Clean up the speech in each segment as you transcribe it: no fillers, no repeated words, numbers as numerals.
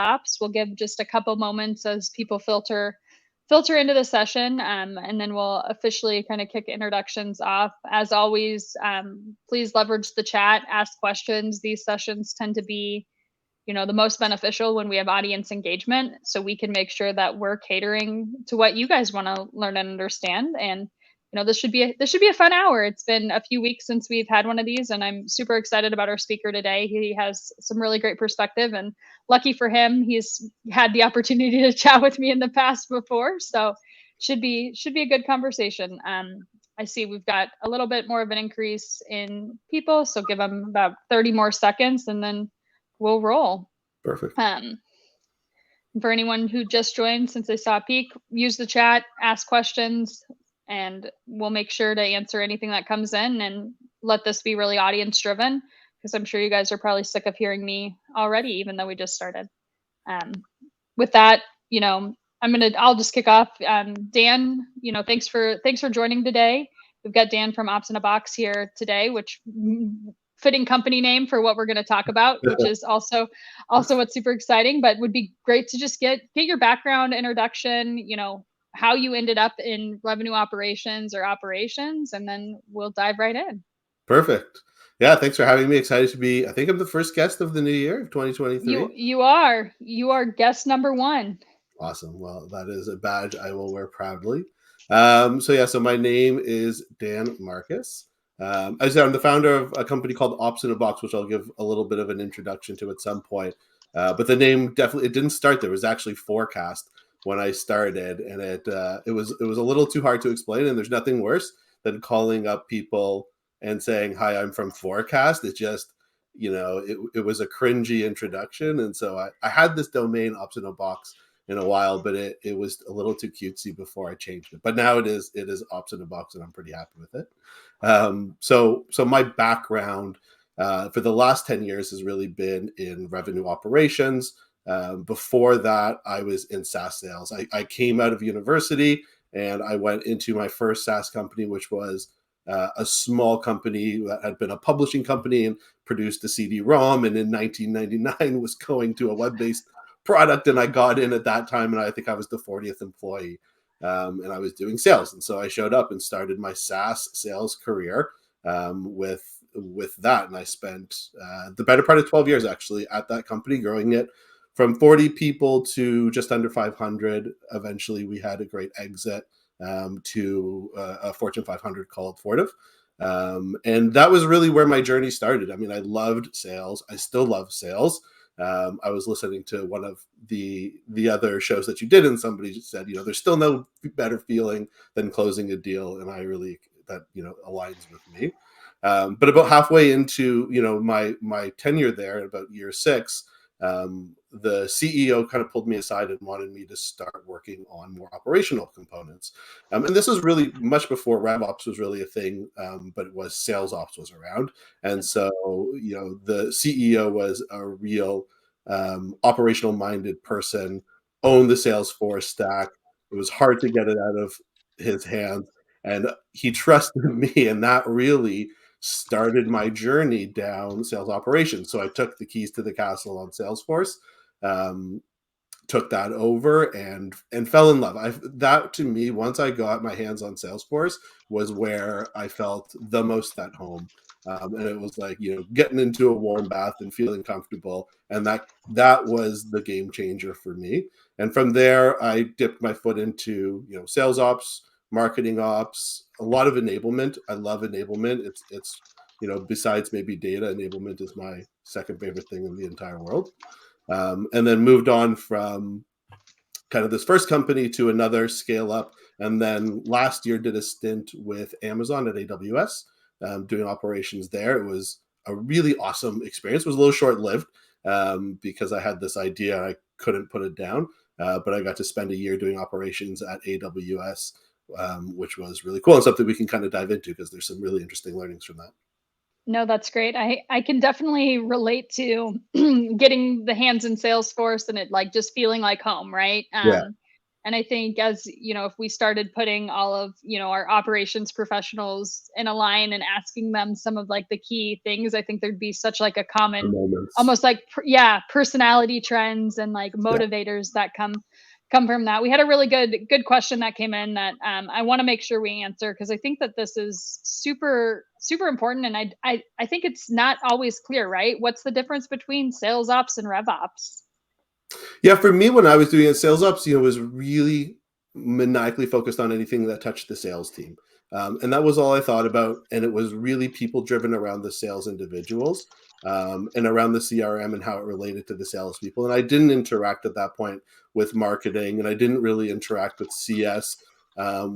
RevOps. We'll give just a couple moments as people filter into the session, and then we'll officially kind of kick introductions off. As always, please leverage the chat, ask questions. These sessions tend to be, the most beneficial when we have audience engagement, so we can make sure that we're catering to what you guys want to learn and understand. And this should be a fun hour. It's been a few weeks since we've had one of these, and I'm super excited about our speaker today. He has some really great perspective, and lucky for him, he's had the opportunity to chat with me in the past before. So should be a good conversation. I see we've got a little bit more of an increase in people, so give them about 30 more seconds, and then we'll roll. Perfect. For anyone who just joined, since they saw a peek, use the chat, ask questions, and we'll make sure to answer anything that comes in and let this be really audience driven, because I'm sure you guys are probably sick of hearing me already, even though we just started. With that, I'll just kick off. Dan, thanks for joining today. We've got Dan from Ops in a Box here today, which fitting company name for what we're going to talk about, which is also what's super exciting. But would be great to just get your background, introduction, how you ended up in revenue operations or operations, and then we'll dive right in. Perfect. Yeah, thanks for having me. Excited to be, I think I'm the first guest of the new year of 2023. You are guest number one. Awesome. Well, that is a badge I will wear proudly. So my name is Dan Marcus. As I said, I'm the founder of a company called Ops in a Box, which I'll give a little bit of an introduction to at some point. But the name definitely, it didn't start there. It was actually Forecast when I started, and it was a little too hard to explain. And there's nothing worse than calling up people and saying, "Hi, I'm from Forecast." It just, it was a cringy introduction, and so I had this domain Ops in a Box in a while, but it was a little too cutesy before I changed it. But now it is Ops in a Box, and I'm pretty happy with it. So my background for the last 10 years has really been in revenue operations. Before that, I was in SaaS sales. I came out of university and I went into my first SaaS company, which was a small company that had been a publishing company and produced a CD-ROM, and in 1999 was going to a web-based product, and I got in at that time, and I think I was the 40th employee, and I was doing sales. And so I showed up and started my SaaS sales career with that, and I spent the better part of 12 years actually at that company, growing it from 40 people to just under 500. Eventually we had a great exit to a Fortune 500 called Fortive. And that was really where my journey started. I mean, I loved sales. I still love sales. I was listening to one of the other shows that you did, and somebody just said, there's still no better feeling than closing a deal. And that aligns with me. But about halfway into, my tenure there, about year 6, the CEO kind of pulled me aside and wanted me to start working on more operational components. And this was really much before RevOps was really a thing, but it was sales ops was around. And so, the CEO was a real operational minded person, owned the Salesforce stack. It was hard to get it out of his hands. And he trusted me, and that really started my journey down sales operations. So I took the keys to the castle on Salesforce, took that over and fell in love. That to me, once I got my hands on Salesforce, was where I felt the most at home. And it was like, getting into a warm bath and feeling comfortable. And that was the game changer for me. And from there, I dipped my foot into, sales ops, marketing ops, a lot of enablement. I love enablement. It's besides maybe data, enablement is my second favorite thing in the entire world. And then moved on from kind of this first company to another, scale up. And then last year did a stint with Amazon at AWS, doing operations there. It was a really awesome experience. It was a little short-lived because I had this idea. I couldn't put it down, but I got to spend a year doing operations at AWS, which was really cool, and something we can kind of dive into because there's some really interesting learnings from that. No, that's great. I can definitely relate to getting the hands in Salesforce and it like just feeling like home, right? Yeah. And I think, as you know, if we started putting all of, our operations professionals in a line and asking them some of like the key things, I think there'd be such like a The common, moments. almost like yeah, personality trends and like Yeah. motivators that come from that. We had a really good question that came in that I want to make sure we answer, because I think that this is super important, and I think it's not always clear, right? What's the difference between sales ops and rev ops? Yeah, for me, when I was doing it, sales ops, was really maniacally focused on anything that touched the sales team. And that was all I thought about. And it was really people driven around the sales individuals, and around the CRM and how it related to the salespeople. And I didn't interact at that point with marketing, and I didn't really interact with CS,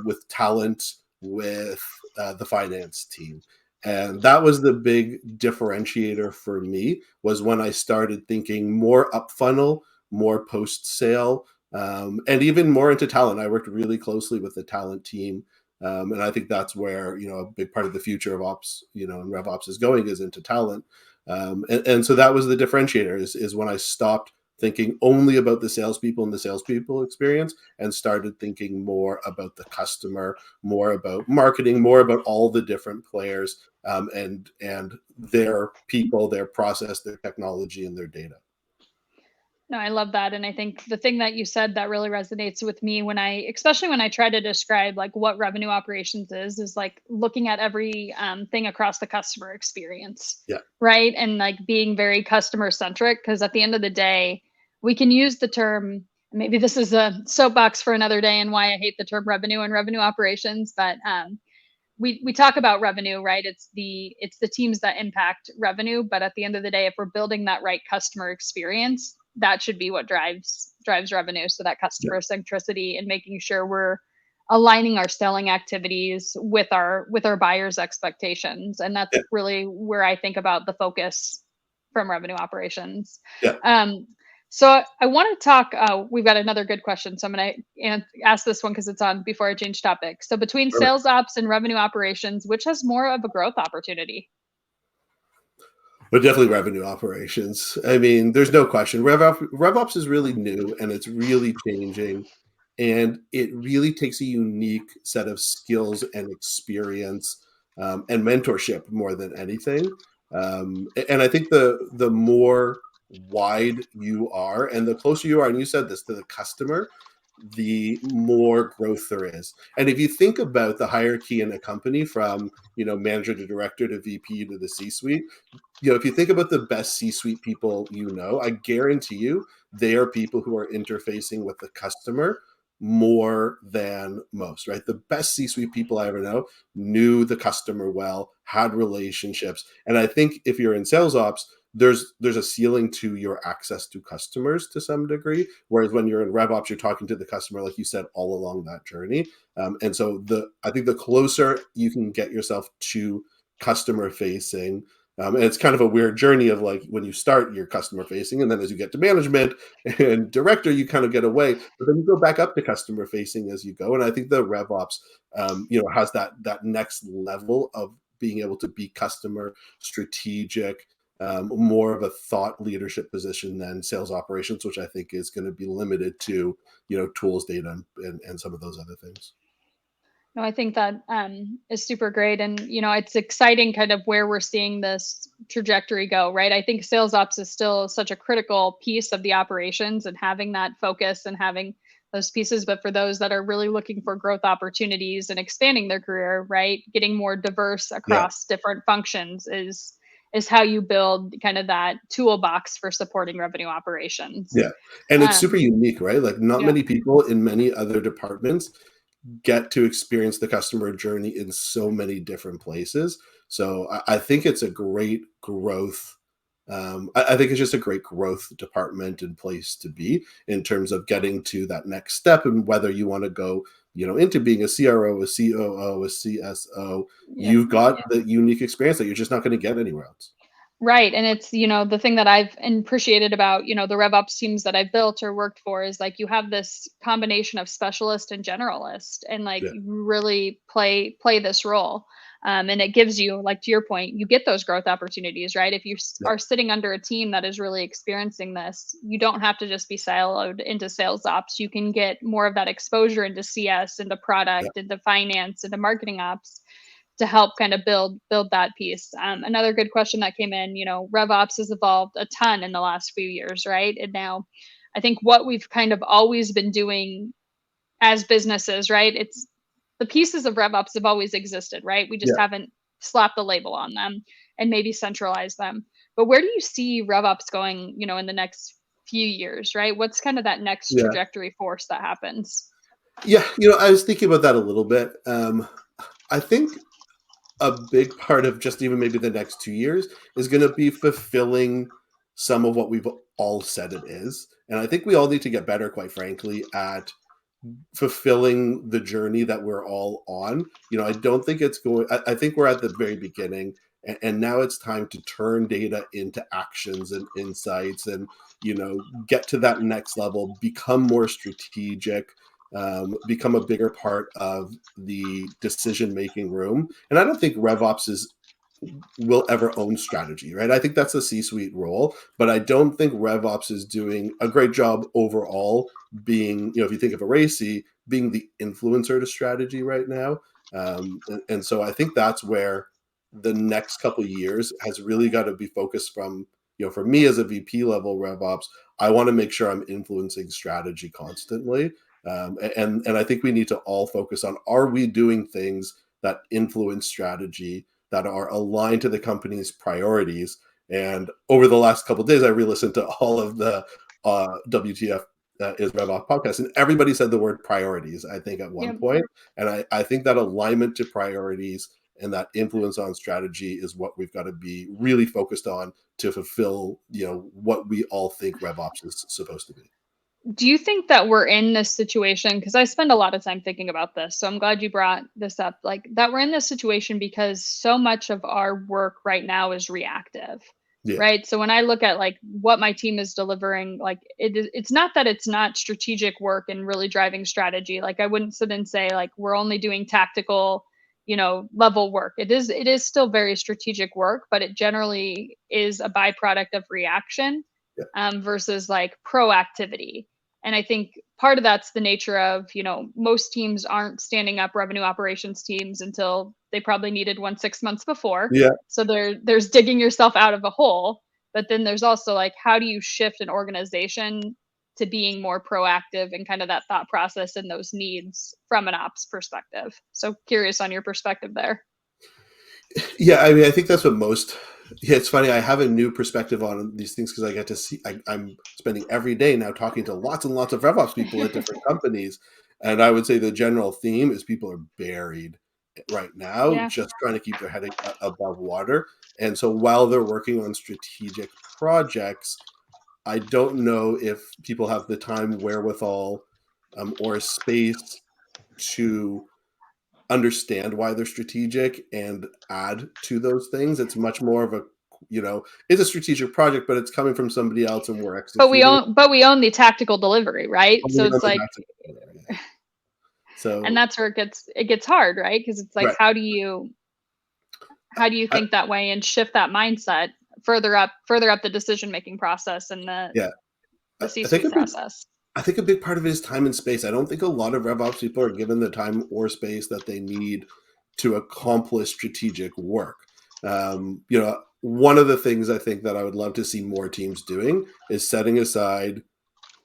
with talent, with the finance team. And that was the big differentiator for me, was when I started thinking more up funnel, more post sale, and even more into talent. I worked really closely with the talent team. And I think that's where, a big part of the future of ops, and RevOps is going, is into talent. And so that was the differentiator, is when I stopped thinking only about the salespeople and the salespeople experience, and started thinking more about the customer, more about marketing, more about all the different players, and their people, their process, their technology, and their data. No, I love that. And I think the thing that you said that really resonates with me, especially when I try to describe like what revenue operations is like looking at every thing across the customer experience, Yeah. right? And like being very customer centric, because at the end of the day, we can use the term, maybe this is a soapbox for another day and why I hate the term revenue and revenue operations, but we talk about revenue, right? It's the teams that impact revenue, but at the end of the day, if we're building that right customer experience, that should be what drives revenue. So that Yeah. customer centricity and making sure we're aligning our selling activities with our buyers' expectations, and that's Yeah. really where I think about the focus from revenue operations. Yeah. So I want to talk. We've got another good question, so I'm going to ask this one because it's on before I change topic. So between Perfect. sales ops and revenue operations, which has more of a growth opportunity? But definitely revenue operations. I mean, there's no question. RevOps is really new, and it's really changing. And it really takes a unique set of skills and experience, and mentorship more than anything. And I think the more wide you are, and the closer you are, and you said this, to the customer, the more growth there is. And if you think about the hierarchy in a company, from manager to director to VP to the C-suite, if you think about the best C-suite people, I guarantee you they are people who are interfacing with the customer more than most, right? The best C-suite people I ever know knew the customer well, had relationships. And I think if you're in sales ops, there's a ceiling to your access to customers to some degree. Whereas when you're in RevOps, you're talking to the customer, like you said, all along that journey. And so I think the closer you can get yourself to customer facing, and it's kind of a weird journey of, like, when you start, you're customer facing, and then as you get to management and director, you kind of get away, but then you go back up to customer facing as you go. And I think the RevOps, has that next level of being able to be customer strategic, more of a thought leadership position than sales operations, which I think is going to be limited to tools, data, and some of those other things. No, I think that is super great. And, it's exciting kind of where we're seeing this trajectory go, right? I think sales ops is still such a critical piece of the operations, and having that focus and having those pieces. But for those that are really looking for growth opportunities and expanding their career, right, getting more diverse Yeah. across different functions is how you build kind of that toolbox for supporting revenue operations. Yeah. And it's super Um, unique, right? Like, not yeah. many people in many other departments get to experience the customer journey in so many different places. So I think it's a great growth. I think it's just a great growth department and place to be, in terms of getting to that next step, and whether you want to go, into being a CRO, a COO, a CSO, Yeah. you've got the unique experience that you're just not going to get anywhere else. Right, and it's, the thing that I've appreciated about, the RevOps teams that I've built or worked for is, like, you have this combination of specialist and generalist, and, like, Yeah, you really play this role, and it gives you, like, to your point, you get those growth opportunities, right? If you yeah, are sitting under a team that is really experiencing this, you don't have to just be siloed into sales ops. You can get more of that exposure into CS, into yeah, product, into finance, into marketing ops, to help kind of build that piece. Another good question that came in, RevOps has evolved a ton in the last few years, right? And now I think what we've kind of always been doing as businesses, right? It's the pieces of RevOps have always existed, right? We just yeah, haven't slapped the label on them and maybe centralized them. But where do you see RevOps going, in the next few years, right? What's kind of that next yeah. trajectory force that happens? Yeah, I was thinking about that a little bit. I think a big part of just even maybe the next 2 years is gonna be fulfilling some of what we've all said it is, and I think we all need to get better, quite frankly, at fulfilling the journey that we're all on. I don't think it's going. I think we're at the very beginning, and now it's time to turn data into actions and insights, and get to that next level, become more strategic, become a bigger part of the decision making room. And I don't think RevOps is will ever own strategy, right? I think that's a C-suite role, but I don't think RevOps is doing a great job overall being, if you think of a RACI, being the influencer to strategy right now. And so I think that's where the next couple of years has really got to be focused from, for me as a VP level RevOps, I want to make sure I'm influencing strategy constantly. And I think we need to all focus on, are we doing things that influence strategy, that are aligned to the company's priorities? And over the last couple of days, I re-listened to all of the WTF is RevOps podcast, and everybody said the word priorities, I think, at one Yeah. point. And I think that alignment to priorities and that influence on strategy is what we've got to be really focused on to fulfill, what we all think RevOps is supposed to be. Do you think that we're in this situation? Because I spend a lot of time thinking about this, so I'm glad you brought this up, like, that we're in this situation because so much of our work right now is reactive, Yeah, right? So when I look at, like, what my team is delivering, like, it's not that it's not strategic work and really driving strategy. Like, I wouldn't sit and say, like, we're only doing tactical, level work. It is still very strategic work, but it generally is a byproduct of reaction, yeah, versus, like, proactivity. And I think part of that's the nature of, most teams aren't standing up revenue operations teams until they probably needed one 6 months before. yeah. So there's digging yourself out of a hole. But then there's also, like, how do you shift an organization to being more proactive and kind of that thought process and those needs from an ops perspective? So curious on your perspective there. Yeah, I mean, I think that's what most. Yeah, it's funny. I have a new perspective on these things because I get to see. I'm spending every day now talking to lots and lots of RevOps people at different companies, and I would say the general theme is people are buried right now, Yeah. just trying to keep their head above water. And so while they're working on strategic projects, I don't know if people have the time wherewithal, or space to understand why they're strategic and add to those things. It's much more of a, it's a strategic project, but it's coming from somebody else and we're executing. But we own the tactical delivery, right? Only So on it's the like, back end, yeah. and So that's where it gets hard, right? Because it's like, right, how do you I, think that way and shift that mindset further up the decision making process and the yeah. the I think C-suite a big, process? I think a big part of it is time and space. I don't think a lot of RevOps people are given the time or space that they need to accomplish strategic work. One of the things I think that I would love to see more teams doing is setting aside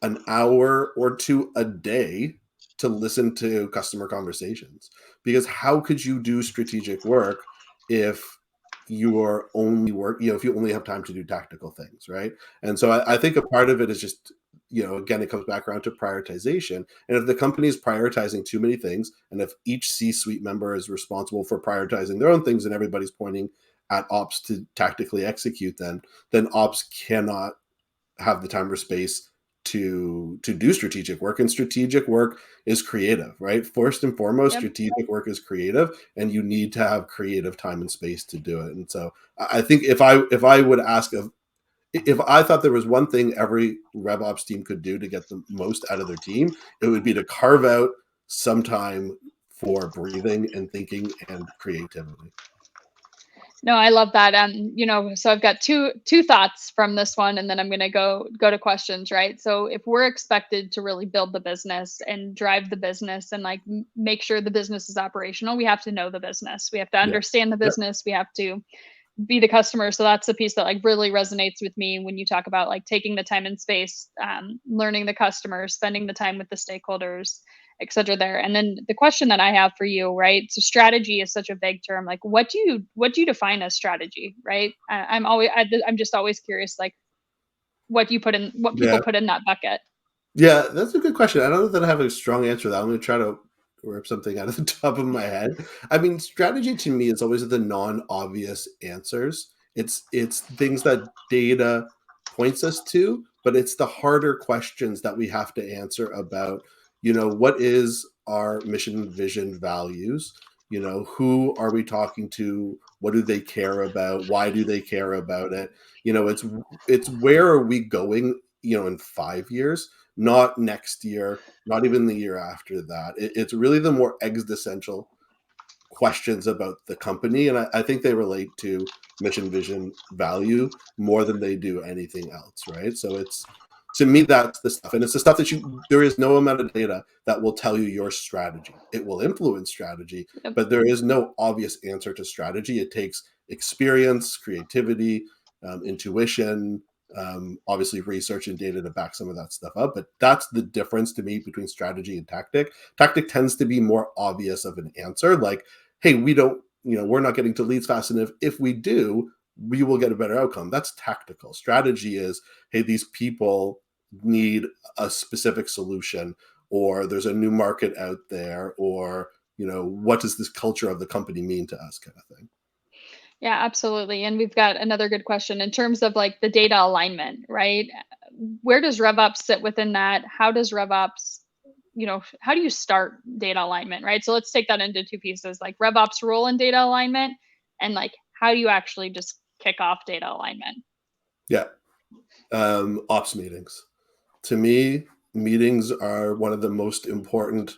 an hour or two a day to listen to customer conversations. Because how could you do strategic work if you are only if you only have time to do tactical things, right? And so I think a part of it is just, again, it comes back around to prioritization. And if the company is prioritizing too many things, and if each C-suite member is responsible for prioritizing their own things, and everybody's pointing at ops to tactically execute, then ops cannot have the time or space to do strategic work, and strategic work is creative, right? First and foremost, Yep. strategic work is creative, and you need to have creative time and space to do it. And so I think if I would ask of if I thought there was one thing every RevOps team could do to get the most out of their team, it would be to carve out some time for breathing and thinking and creativity. No, I love that. So I've got two thoughts from this one, and then I'm gonna go to questions, right? So if we're expected to really build the business and drive the business and like make sure the business is operational, we have to know the business. We have to Yeah. understand the Yep. business. We have to be the customer. So that's the piece that like really resonates with me when you talk about like taking the time and space, learning the customer, spending the time with the stakeholders, et cetera there. And then the question that I have for you, right? So strategy is such a vague term. Like what do you define as strategy, right? I'm just always curious, like what people Yeah. put in that bucket. Yeah, that's a good question. I don't know that I have a strong answer to that. I'm going to try to rip something out of the top of my head. I mean, strategy to me is always the non-obvious answers. It's things that data points us to, but it's the harder questions that we have to answer about, what is our mission, vision, values? Who are we talking to? What do they care about? Why do they care about it? It's where are we going, in 5 years, not next year, not even the year after that. It's really the more existential questions about the company. And I think they relate to mission, vision, value more than they do anything else, right? So to me, that's the stuff. And it's the stuff that there is no amount of data that will tell you your strategy. It will influence strategy, Yep. but there is no obvious answer to strategy. It takes experience, creativity, intuition, obviously research and data to back some of that stuff up. But that's the difference to me between strategy and tactic. Tactic tends to be more obvious of an answer, like, hey, we don't, we're not getting to leads fast enough. If we do, we will get a better outcome. That's tactical. Strategy is, hey, these people need a specific solution, or there's a new market out there, or what does this culture of the company mean to us, kind of thing. Yeah, absolutely. And we've got another good question in terms of like the data alignment, right? Where does RevOps sit within that? How does RevOps, how do you start data alignment, right? So let's take that into two pieces, like RevOps role in data alignment and like how do you actually just kick off data alignment? Yeah. Ops meetings. To me, meetings are one of the most important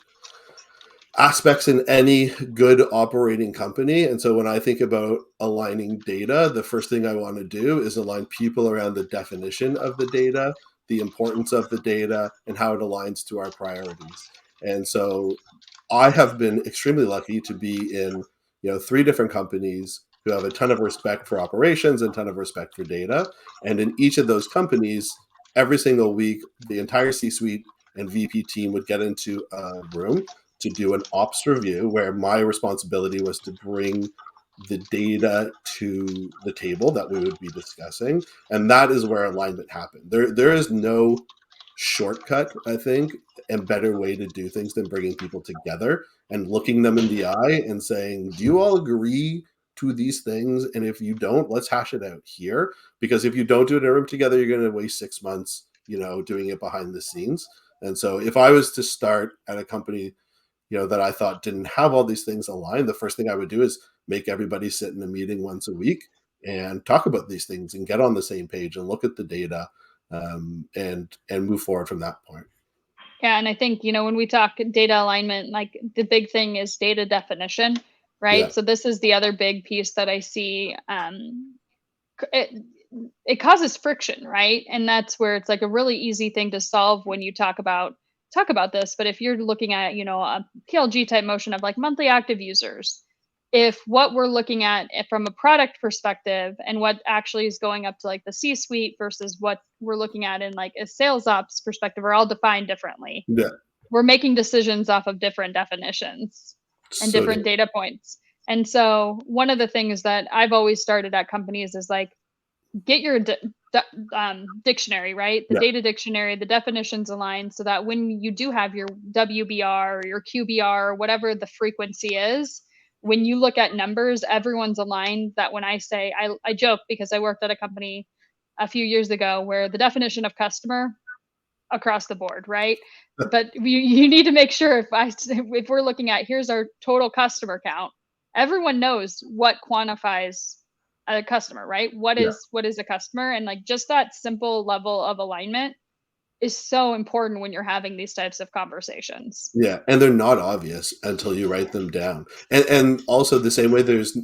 aspects in any good operating company. And so when I think about aligning data, the first thing I want to do is align people around the definition of the data, the importance of the data, and how it aligns to our priorities. And so I have been extremely lucky to be in, three different companies who have a ton of respect for operations and a ton of respect for data. And in each of those companies, every single week, the entire C-suite and VP team would get into a room to do an ops review where my responsibility was to bring the data to the table that we would be discussing. And that is where alignment happened. There is no shortcut, I think, and better way to do things than bringing people together and looking them in the eye and saying, do you all agree to these things? And if you don't, let's hash it out here. Because if you don't do it in a room together, you're going to waste 6 months, doing it behind the scenes. And so if I was to start at a company, that I thought didn't have all these things aligned, the first thing I would do is make everybody sit in a meeting once a week and talk about these things and get on the same page and look at the data, and move forward from that point. Yeah, and I think, when we talk data alignment, like the big thing is data definition, Yeah, right? So this is the other big piece that I see. It it causes friction, right? And that's where it's like a really easy thing to solve when you talk about this. But if you're looking at, a PLG type motion of like monthly active users, if what we're looking at from a product perspective and what actually is going up to like the C suite versus what we're looking at in like a sales ops perspective are all defined differently. yeah, We're making decisions off of different definitions and so different different. data points. And so one of the things that I've always started at companies is like get your dictionary, right? The Yeah, data dictionary, the definitions aligned so that when you do have your WBR or your QBR or whatever the frequency is, when you look at numbers, everyone's aligned. That when I say, I joke because I worked at a company a few years ago where the definition of customer across the board, right? But you need to make sure if we're looking at here's our total customer count, everyone knows what quantifies a customer, right? Yeah. What is a customer? And like just that simple level of alignment is so important when you're having these types of conversations. Yeah, and they're not obvious until you write them down. And also the same way there's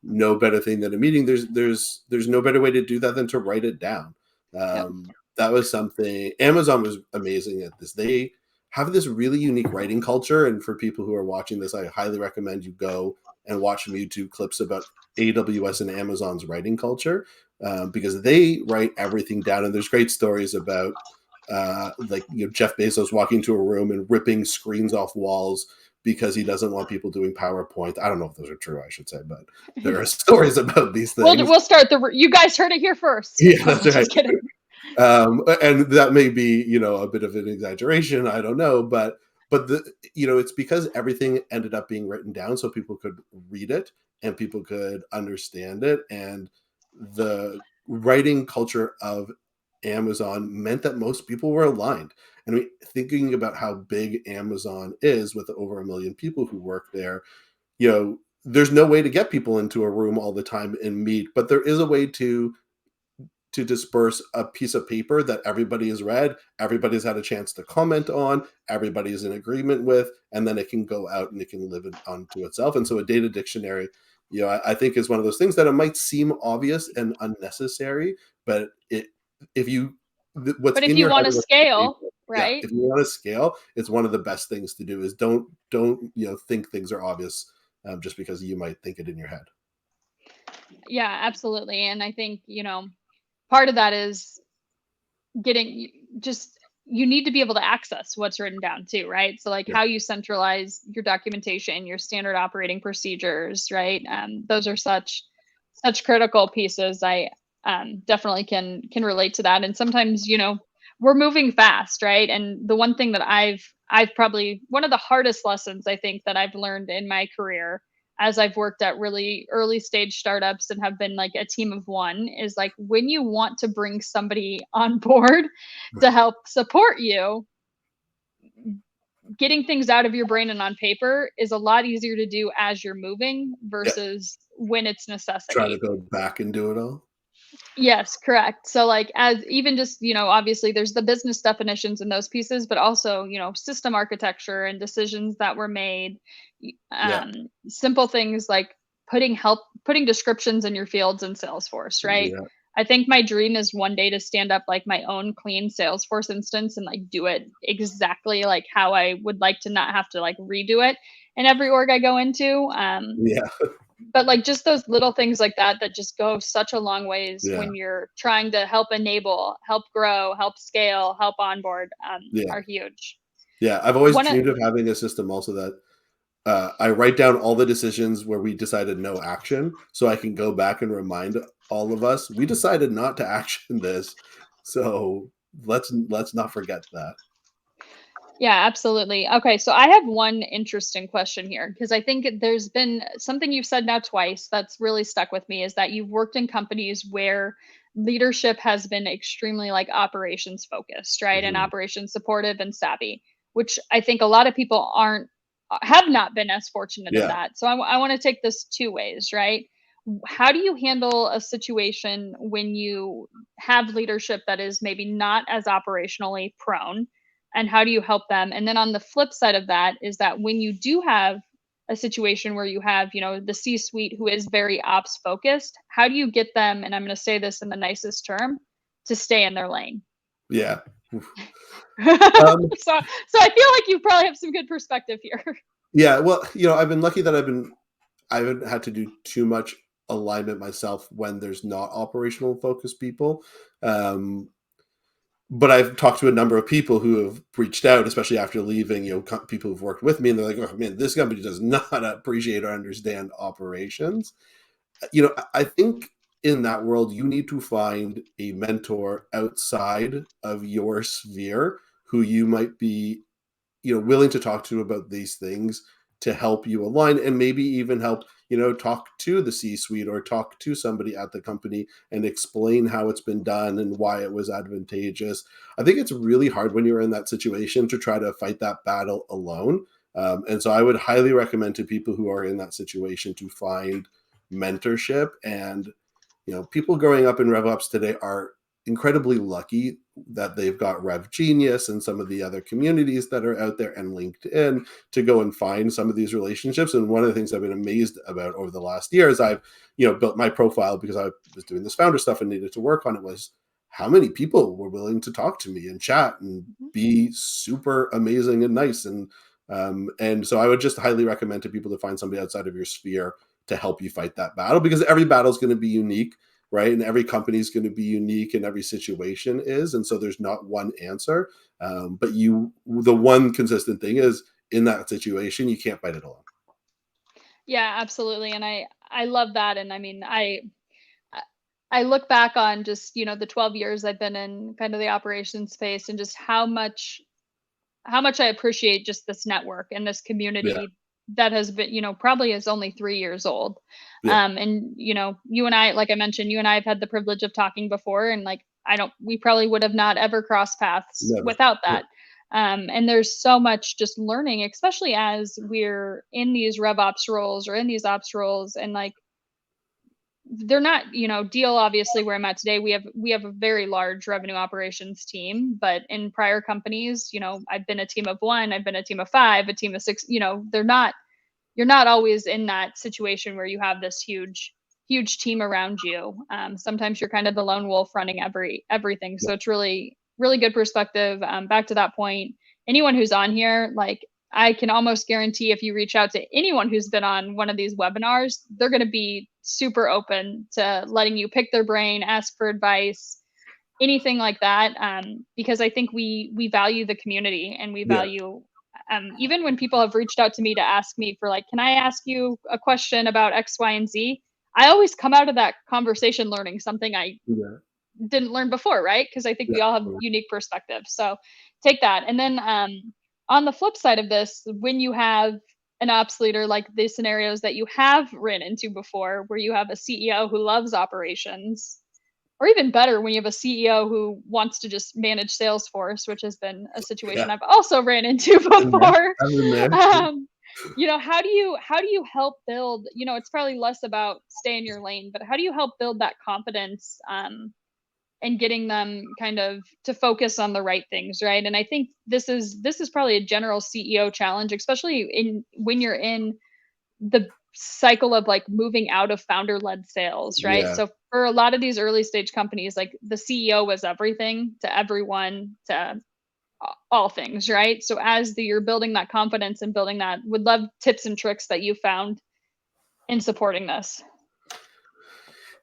no better thing than a meeting. There's no better way to do that than to write it down. Yep. That was something Amazon was amazing at this. They have this really unique writing culture, and for people who are watching this, I highly recommend you go and watch some YouTube clips about AWS and Amazon's writing culture, because they write everything down, and there's great stories about like Jeff Bezos walking into a room and ripping screens off walls because he doesn't want people doing PowerPoint. I don't know if those are true, I should say, but there are stories about these things. We'll start you guys heard it here first. Yeah, that's right. Just kidding. And that may be a bit of an exaggeration. I don't know, but it's because everything ended up being written down so people could read it and people could understand it, and the writing culture of Amazon meant that most people were aligned. And I mean, thinking about how big Amazon is with over 1 million people who work there, there's no way to get people into a room all the time and meet, but there is a way to disperse a piece of paper that everybody has read, everybody's had a chance to comment on, everybody's in agreement with, and then it can go out and it can live onto itself. And so a data dictionary, I think is one of those things that it might seem obvious and unnecessary, but if you what's But if in you your want head to is scale, yeah, right? if you want to scale, it's one of the best things to do is don't think things are obvious, just because you might think it in your head. Yeah, absolutely. And I think, part of that is getting just you need to be able to access what's written down too, right? So like Yeah, how you centralize your documentation, your standard operating procedures, right? Those are such critical pieces. I definitely can relate to that. And sometimes, we're moving fast, right? And the one thing that I've probably one of the hardest lessons I think that I've learned in my career as I've worked at really early stage startups and have been like a team of one is like when you want to bring somebody on board to help support you, getting things out of your brain and on paper is a lot easier to do as you're moving yeah. versus when it's Try to necessity. go back and do it all. Yes, correct. So like as even just, obviously there's the business definitions and those pieces, but also, system architecture and decisions that were made. Yeah, Simple things like putting descriptions in your fields in Salesforce, right? yeah, I think my dream is one day to stand up like my own clean Salesforce instance and like do it exactly like how I would like to not have to like redo it in every org I go into. yeah, But like just those little things like that that just go such a long ways yeah, when you're trying to help enable, help grow, help scale, help onboard, yeah, are huge. yeah. I've always One of dreamed of having a system also that I write down all the decisions where we decided no action, so I can go back and remind all of us we decided not to action this. So let's not forget that. Yeah, absolutely. Okay, so I have one interesting question here because I think there's been something you've said now twice that's really stuck with me is that you've worked in companies where leadership has been extremely like operations focused, right? And Mhm. operations supportive and savvy, which I think a lot of people aren't have not been as fortunate in Yeah, that. So I want to take this two ways, right? How do you handle a situation when you have leadership that is maybe not as operationally prone? And how do you help them? And then on the flip side of that is that when you do have a situation where you have, the C suite who is very ops focused, how do you get them, and I'm going to say this in the nicest term, to stay in their lane? yeah. so, Um, so I feel like you probably have some good perspective here. yeah. Well, I've been lucky that I haven't had to do too much alignment myself when there's not operational focused people. Um, but I've talked to a number of people who have reached out, especially after leaving, people who've worked with me, and they're like, "Oh man, this company does not appreciate or understand operations." I think in that world, you need to find a mentor outside of your sphere who you might be, willing to talk to about these things to help you align, and maybe even help, talk to the C-suite or talk to somebody at the company and explain how it's been done and why it was advantageous. I think it's really hard when you're in that situation to try to fight that battle alone. And so I would highly recommend to people who are in that situation to find mentorship. And people growing up in RevOps today are incredibly lucky that they've got Rev Genius and some of the other communities that are out there and LinkedIn to go and find some of these relationships. And one of the things I've been amazed about over the last year, as I've built my profile because I was doing this founder stuff and needed to work on it, was how many people were willing to talk to me and chat and be super amazing and nice. And so I would just highly recommend to people to find somebody outside of your sphere to help you fight that battle, because every battle is going to be unique, right? And every company is going to be unique, and every situation is. And so there's not one answer. But the one consistent thing is, in that situation, you can't fight it alone. Yeah, absolutely. And I love that. And I mean, I look back on just, the 12 years I've been in kind of the operations space, and just how much I appreciate just this network and this Yeah. community that has been, probably is only 3 years old. Yeah. And you and I, like I mentioned, you and I have had the privilege of talking before, and like we probably would have not ever crossed paths Never. without Yeah. that. And there's so much just learning, especially as we're in these RevOps roles or in these ops roles, and like they're not, deal obviously where I'm at today. We have a very large revenue operations team, but in prior companies, I've been a team of one, I've been a team of five, a team of six. You're not always in that situation where you have this huge team around you. Sometimes you're kind of the lone wolf running everything. Yeah. So it's really really good perspective. Back to that point, anyone who's on here, like I can almost guarantee if you reach out to anyone who's been on one of these webinars, they're going to be super open to letting you pick their brain, ask for advice, anything like that. Because I think we value the community, and we Yeah. value, even when people have reached out to me to ask me for like, can I ask you a question about X, Y, and Z? I always come out of that conversation learning something I Yeah. didn't learn before, right? Because I think Yeah. we all have unique perspectives. So take that. And then on the flip side of this, when you have an ops leader, like the scenarios that you have ran into before, where you have a CEO who loves operations, or even better, when you have a CEO who wants to just manage Salesforce, which has been a situation Yeah. I've also ran into Been there. before. I've been there. Um, how do you help build? It's probably less about stay in your lane, but how do you help build that confidence, and getting them kind of to focus on the right things, right? And I think this is probably a general CEO challenge, especially in when you're in the cycle of like moving out of founder led sales, right? Yeah. So for a lot of these early stage companies, like the CEO was everything to everyone, to all things, right? So as you're building that confidence and building that, would love tips and tricks that you found in supporting this.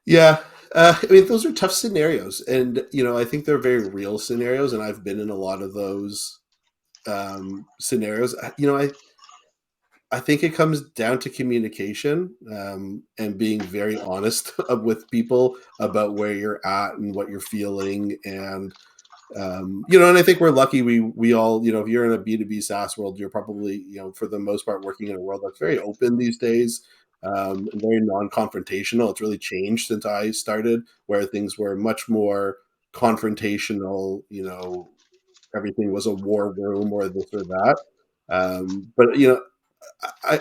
Yeah. I mean, those are tough scenarios. And, I think they're very real scenarios. And I've been in a lot of those scenarios. I think it comes down to communication, and being very honest with people about where you're at and what you're feeling. And and I think we're lucky. We all, if you're in a B2B SaaS world, you're probably, for the most part, working in a world that's very open these days, and very non-confrontational. It's really changed since I started, where things were much more confrontational. Everything was a war room or this or that. But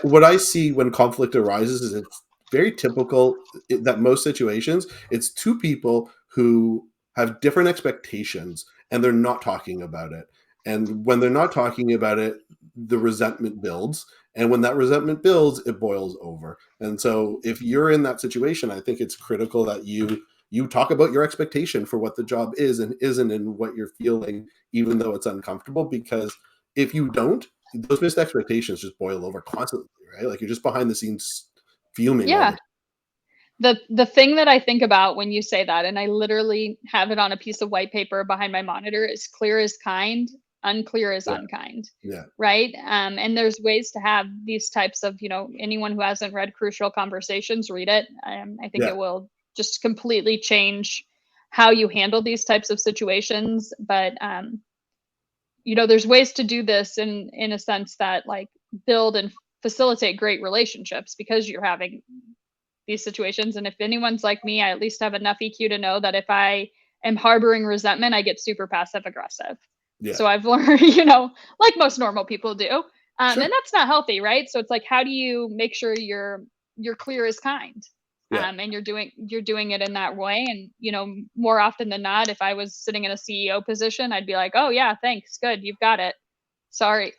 what I see when conflict arises is it's very typical that most situations it's two people who have different expectations and they're not talking about it. And when they're not talking about it, the resentment builds. And when that resentment builds, it boils over. And so if you're in that situation, I think it's critical that you talk about your expectation for what the job is and isn't and what you're feeling, even though it's uncomfortable. Because if you don't, those missed expectations just boil over constantly, right? Like you're just behind the scenes fuming all the Yeah. time. The thing that I think about when you say that, and I literally have it on a piece of white paper behind my monitor, is clear is kind, unclear is Yeah, unkind, yeah, right? And there's ways to have these types of, anyone who hasn't read Crucial Conversations, read it. I think yeah, it will just completely change how you handle these types of situations. But there's ways to do this in a sense that like build and facilitate great relationships because you're having these situations. And if anyone's like me, I at least have enough EQ to know that if I am harboring resentment, I get super passive aggressive. Yeah. So I've learned, you know, like most normal people do. And Sure. that's not healthy, right? So it's like, how do you make sure you're clear as kind? Yeah. And you're doing it in that way. And you know, more often than not, if I was sitting in a CEO position, I'd be like, oh yeah, thanks, good, you've got it. Sorry,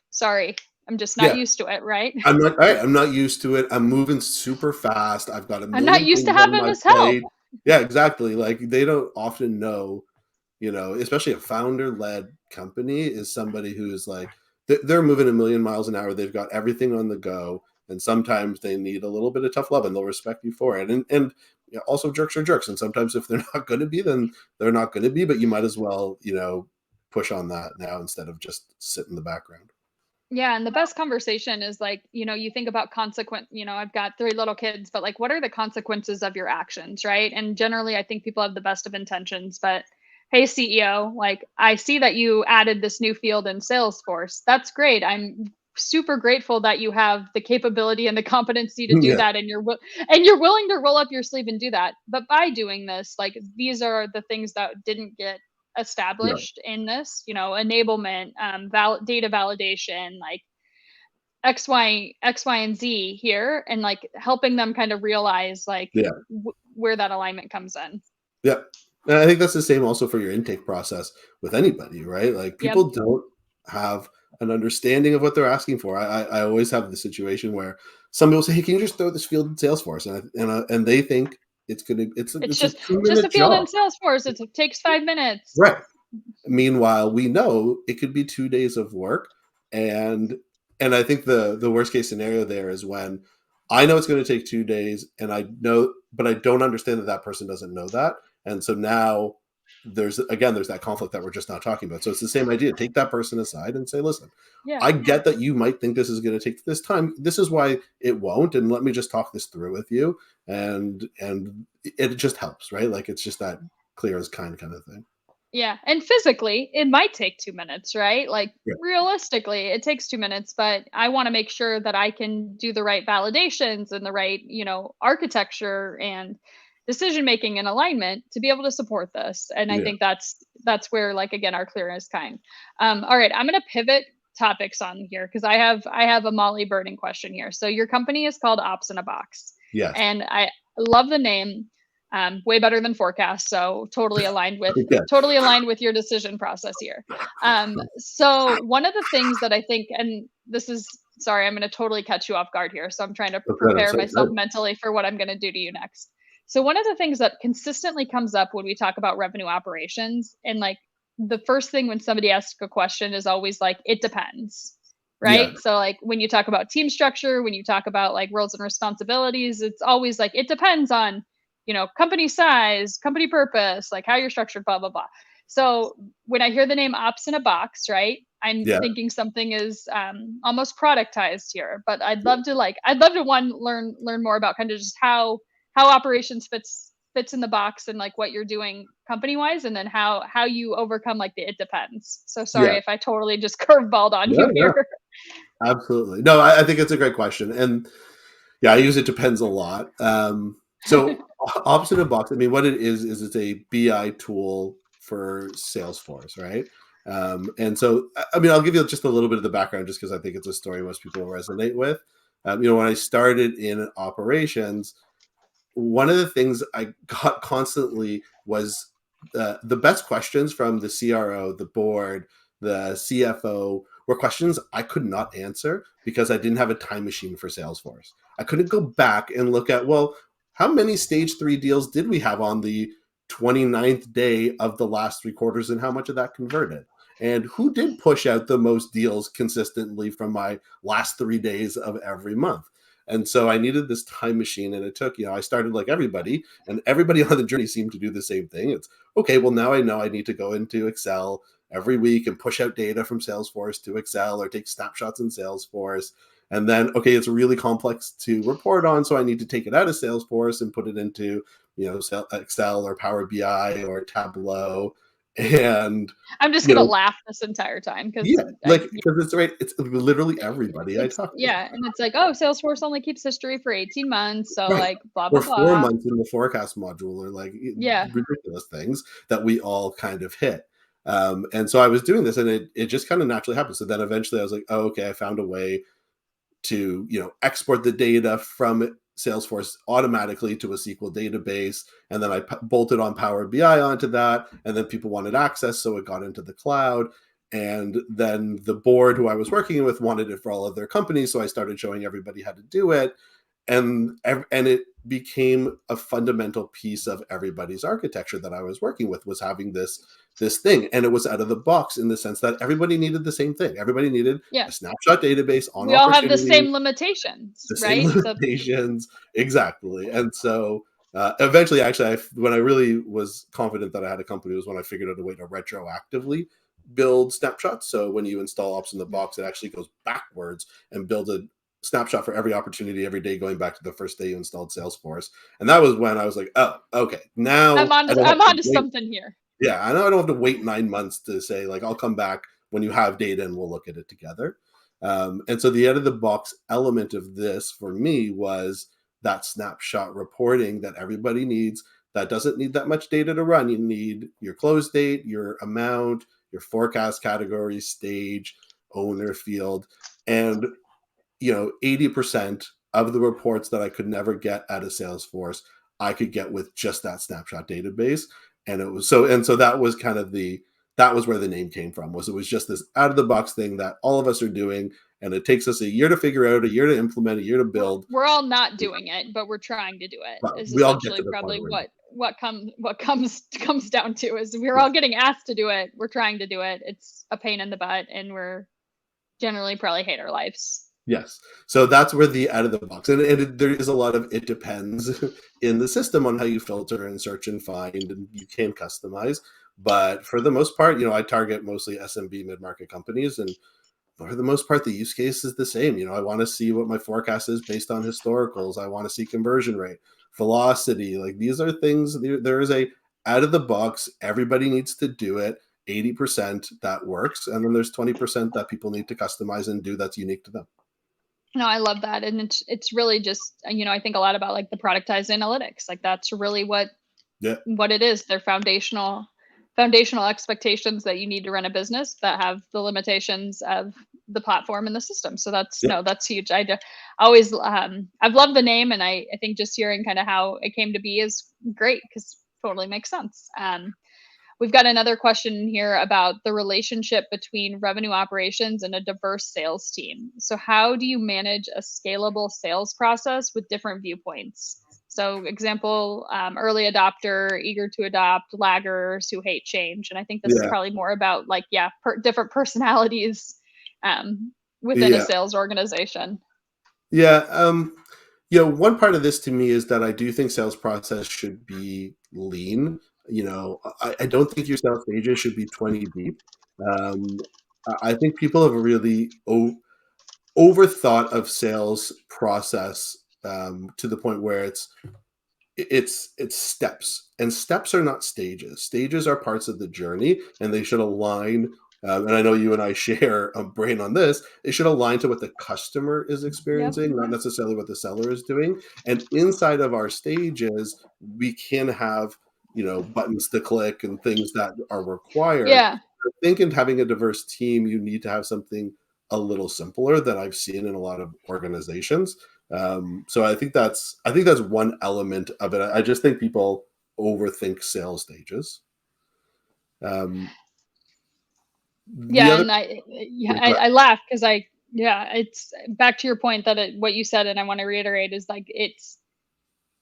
I'm just not Yeah. used to it, right? I'm like, all right, I'm not used to it. I'm moving super fast. I've got a I'm not million used to things on having my this help. plate. Yeah, exactly. Like they don't often know, you know, especially a founder-led company is somebody who's like they're moving a million miles an hour. They've got everything on the go, and sometimes they need a little bit of tough love, and they'll respect you for it. And you know, also jerks are jerks, and sometimes if they're not going to be, then they're not going to be. But you might as well, you know, push on that now instead of just sit in the background. Yeah, and the best conversation is like, you know, you think about I've got 3 little kids, but like what are the consequences of your actions, right? And generally I think people have the best of intentions, but hey CEO, like I see that you added this new field in Salesforce. That's great. I'm super grateful that you have the capability and the competency to do Yeah, that, and you're willing to roll up your sleeve and do that. But by doing this, like these are the things that didn't get right. established in this, you know, enablement, data validation, like X, Y, and Z here, and like helping them kind of realize like Yeah. where that alignment comes in. Yeah. And I think that's the same also for your intake process with anybody, right? Like Yep. people don't have an understanding of what they're asking for. I always have the situation where some people say, "Hey, can you just throw this field in Salesforce?" And they think It's it's a two just a minute field in job, Salesforce. It takes 5 minutes. right? Meanwhile, we know it could be 2 days of work, and I think the worst case scenario there is when I know it's going to take 2 days, and I know, but I don't understand that that person doesn't know that, and so now there's that conflict that we're just not talking about. So it's the same idea. Take that person aside and say, listen, Yeah. I get that you might think this is going to take this time. This is why it won't, and let me just talk this through with you, and it just helps, right? Like it's just that clear as kind of thing. Yeah, and physically, it might take 2 minutes, right? Like, Yeah. realistically, it takes 2 minutes, but I wanna make sure that I can do the right validations and the right, you know, architecture and decision making and alignment to be able to support this, and I Yeah. think that's where, like, again, our clearness kind. Alright, I'm gonna pivot topics on here because I have a Molly burning question here. So your company is called Ops in a Box, Yes. and I love the name, way better than forecast. So Yeah. totally aligned with your decision process here. So one of the things that I think, and this is sorry, I'm going to totally catch you off guard here. So I'm trying to Okay, I'm prepare so myself excited. mentally for what I'm going to do to you next. So one of the things that consistently comes up when we talk about revenue operations, and like the first thing when somebody asks a question is always like, it depends. Yeah. Right. So, like, when you talk about team structure, when you talk about like roles and responsibilities, it's always like, it depends on, you know, company size, company purpose, like how you're structured, blah, blah, blah. So when I hear the name Ops in a Box, right, I'm Yeah. thinking something is almost productized here. But Yeah. I'd love to one learn more about kind of just how operations fits in the box and like what you're doing company wise, and then how you overcome like the it depends. So sorry Yeah. if I totally just curveballed on No, you no, here. absolutely. No, I think it's a great question. And yeah, I use it depends a lot. So opposite of box, I mean, what it is it's a BI tool for Salesforce, right? And so, I mean, I'll give you just a little bit of the background just because I think it's a story most people resonate with. You know, when I started in operations, one of the things I got constantly was the best questions from the CRO, the board, the CFO were questions I could not answer because I didn't have a time machine for Salesforce. I couldn't go back and look at, well, how many stage 3 deals did we have on the 29th day of the last 3 quarters and how much of that converted? And who did push out the most deals consistently from my last 3 days of every month? And so I needed this time machine, and it took, you know, I started like everybody, and everybody on the journey seemed to do the same thing. It's okay, well, now I know I need to go into Excel every week and push out data from Salesforce to Excel or take snapshots in Salesforce. And then, okay, it's really complex to report on, so I need to take it out of Salesforce and put it into, you know, Excel or Power BI or Tableau. And, I'm just you gonna know, laugh this entire time because yeah, like, because it's right, it's literally everybody I it's talk to. yeah, and it's like, "Oh, Salesforce only keeps history for 18 months, so, Right. like, blah, blah, Or 4 blah." months in the forecast module, or like Yeah. ridiculous things that we all kind of hit. And so I was doing this, and it just kind of naturally happened. So then eventually I was like, oh, okay, I found a way to, export the data from Salesforce automatically to a SQL database, and then I bolted on Power BI onto that, and then people wanted access, so it got into the cloud. And then the board who I was working with wanted it for all of their companies, so I started showing everybody how to do it, and it became a fundamental piece of everybody's architecture that I was working with, was having this thing. And it was out of the box in the sense that everybody needed the same thing. Everybody needed Yeah. a snapshot database on We all have the opportunity, same limitations, the same right? So limitations. Exactly. And so eventually, actually, when I really was confident that I had a company was when I figured out a way to retroactively build snapshots. So when you install ops in the box, it actually goes backwards and builds a snapshot for every opportunity every day, going back to the first day you installed Salesforce. And that was when I was like, oh, okay, now I don't I'm have to onto wait. something here. Yeah, I know I don't have to wait 9 months to say, like, I'll come back when you have data and we'll look at it together. And so the out of the box element of this for me was that snapshot reporting that everybody needs. That doesn't need that much data to run. You need your close date, your amount, your forecast category, stage, owner field, and 80% of the reports that I could never get out of Salesforce, I could get with just that snapshot database. And it was so that was kind of that was where the name came from. Was it was just this out of the box thing that all of us are doing, and it takes us a year to figure out, a year to implement, a year to build, We're all not doing it, but we're trying to do it, but is we all get essentially to the point probably where what comes down to is we're yeah. all getting asked to do it, we're trying to do it, it's a pain in the butt, and we're generally probably hate our lives. Yes. So that's where the out of the box, there is a lot of it depends in the system on how you filter and search and find, and you can customize. But for the most part, I target mostly SMB mid market companies, and for the most part, the use case is the same. I want to see what my forecast is based on historicals. I want to see conversion rate, velocity. Like, these are things. There is a out of the box. Everybody needs to do it. 80% that works, and then there's 20% that people need to customize and do that's unique to them. No, I love that, and it's really just, I think a lot about, like, the productized analytics, like, that's really Yeah. what it is. They're foundational expectations that you need to run a business that have the limitations of the platform and the system. So that's Yeah. no, that's huge. Always I've loved the name, and I think just hearing kind of how it came to be is great because totally makes sense. We've got another question here about the relationship between revenue operations and a diverse sales team. So, how do you manage a scalable sales process with different viewpoints? So, example, early adopter, eager to adopt, laggers who hate change. And I think this is Yeah. probably more about, like, yeah, different personalities within a Yeah. sales organization. Yeah. One part of this to me is that I do think sales process should be lean. I don't think your sales stages should be 20 deep. Um, I think people have really overthought of sales process, to the point where it's steps, and steps are not stages. Stages are parts of the journey, and they should align. And I know you and I share a brain on this. It should align to what the customer is Yep. experiencing, not necessarily what the seller is doing. And inside of our stages, we can have buttons to click and things that are required. Yeah. I think in having a diverse team, you need to have something a little simpler that I've seen in a lot of organizations. So I think that's one element of it. I just think people overthink sales stages. Um, the Yeah, other and yeah, yeah, go I laugh because yeah, it's back to your point that what you said, and I want to reiterate is like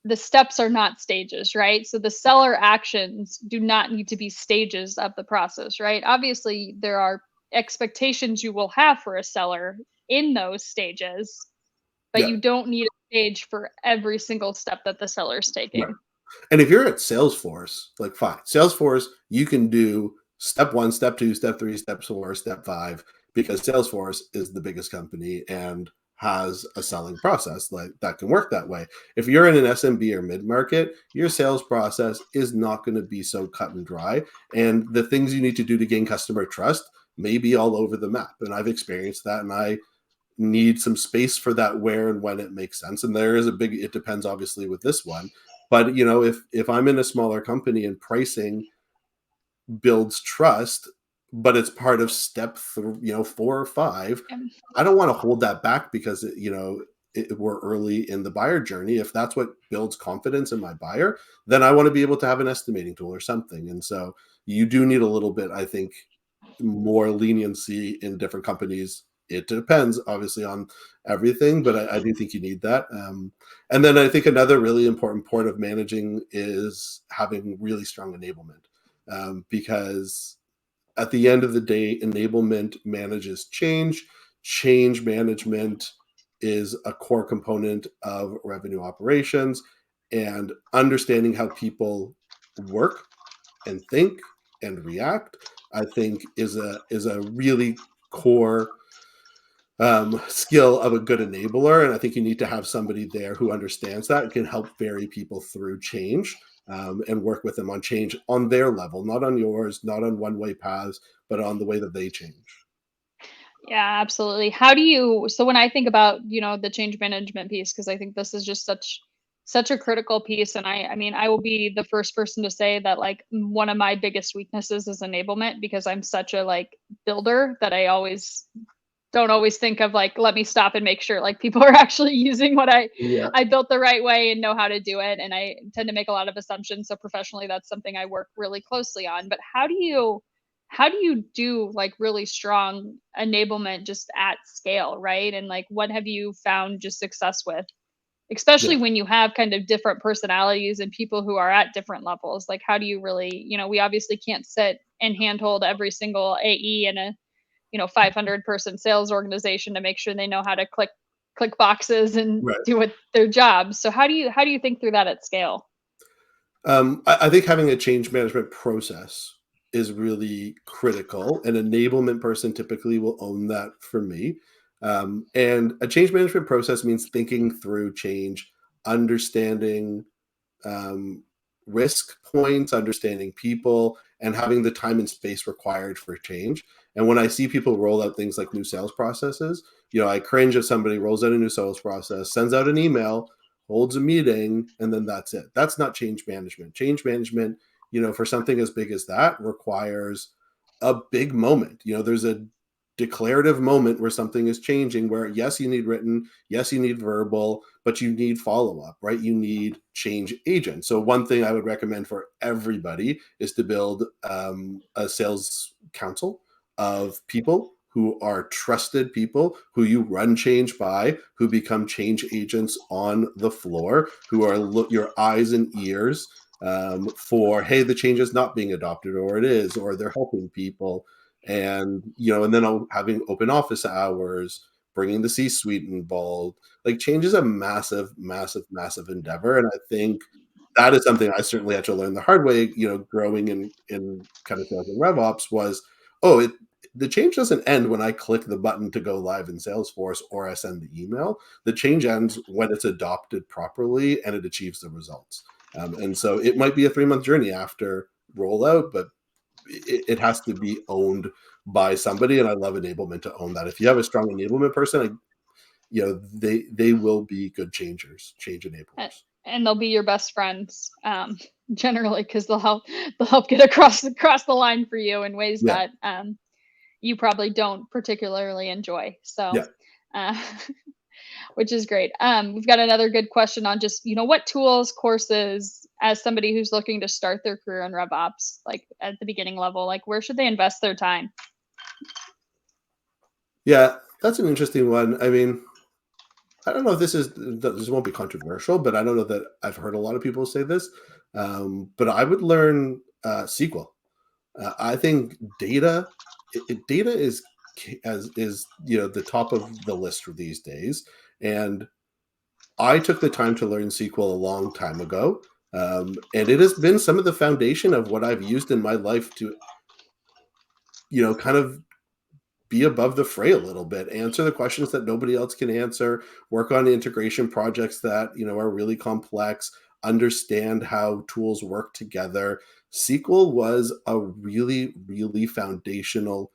the steps are not stages, right? So the seller actions do not need to be stages of the process, right? Obviously, there are expectations you will have for a seller in those stages, but yeah, you don't need a stage for every single step that the seller's right. taking. And if you're at Salesforce, like, fine, Salesforce, you can do step one, step two, step three, step four, step five, because Salesforce is the biggest company and has a selling process like that can work that way. If you're in an SMB or mid-market, your sales process is not going to be so cut and dry. And the things you need to do to gain customer trust may be all over the map. And I've experienced that, and I need some space for that where and when it makes sense. And there is a big, it depends obviously with this one. But if I'm in a smaller company and pricing builds trust, but it's part of step 4 or 5, Um, I don't want to hold that back because we're early in the buyer journey. If that's what builds confidence in my buyer, then I want to be able to have an estimating tool or something. And so you do need a little bit, I think, more leniency in different companies. It depends, obviously, on everything, but I do think you need that. And then I think another really important part of managing is having really strong enablement, because at the end of the day, enablement manages change. Change management is a core component of revenue operations, and understanding how people work and think and react, I think is a really core skill of a good enabler. And I think you need to have somebody there who understands that and can help vary people through change, and work with them on change on their level, not on yours, not on one way paths, but on the way that they change. Yeah, absolutely. How do you so when I think about, the change management piece, because I think this is just such a critical piece, and I mean, I will be the first person to say that like one of my biggest weaknesses is enablement, because I'm such a like builder that I always don't always think of like, let me stop and make sure like people are actually using what Yeah. I built the right way and know how to do it. And I tend to make a lot of assumptions. So professionally, that's something I work really closely on. But how do you do like really strong enablement just at scale, right? And like what have you found just success with? Yeah. Especially when you have kind of different personalities and people who are at different levels. Like how do you really, we obviously can't sit and handhold every single AE in a 500 person sales organization to make sure they know how to click boxes and Right. do what their jobs. So how do you think through that at scale? I think having a change management process is really critical. An enablement person typically will own that for me. And a change management process means thinking through change, understanding um, risk points, understanding people, and having the time and space required for change. And when I see people roll out things like new sales processes, I cringe if somebody rolls out a new sales process, sends out an email, holds a meeting, and then that's it. That's not change management. Change management, for something as big as that, requires a big moment. There's a declarative moment where something is changing, where yes, you need written, yes, you need verbal, but you need follow up, right? You need change agents. So one thing I would recommend for everybody is to build a sales council of people who are trusted people who you run change by, who become change agents on the floor, who are your eyes and ears, for, hey, the change is not being adopted, or it is, or they're helping people. And then having open office hours, bringing the C-suite involved. Like, change is a massive, massive, massive endeavor, and I think that is something I certainly had to learn the hard way. Growing in kind of sales and RevOps was, the change doesn't end when I click the button to go live in Salesforce or I send the email. The change ends when it's adopted properly and it achieves the results. And so it might be a 3-month journey after rollout, but it has to be owned by somebody. And I love enablement to own that. If you have a strong enablement person, they will be good change A- enablers. And they'll be your best friends, generally, because they'll help get across the line for you in ways Yeah. that you probably don't particularly enjoy. So, Yeah. uh, which is great. We've got another good question on just, what tools, courses, as somebody who's looking to start their career in RevOps, like at the beginning level, like where should they invest their time? Yeah. That's an interesting one. I mean, I don't know if this won't be controversial, but I don't know that I've heard a lot of people say this. But I would learn SQL. I think data is the top of the list for these days, and I took the time to learn SQL a long time ago, and it has been some of the foundation of what I've used in my life to kind of be above the fray a little bit, answer the questions that nobody else can answer, work on integration projects that, are really complex, understand how tools work together. SQL was a really, really foundational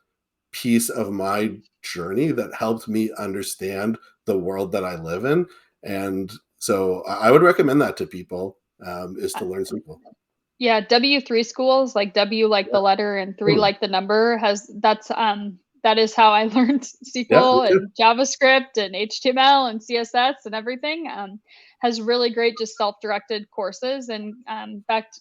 piece of my journey that helped me understand the world that I live in. And so I would recommend that to people, is to learn SQL. Yeah, W3 schools, like W like Yeah. the letter and 3 Mm. like the number that is how I learned Yeah, me SQL too. and JavaScript and HTML and CSS and everything. Has really great just self-directed courses and back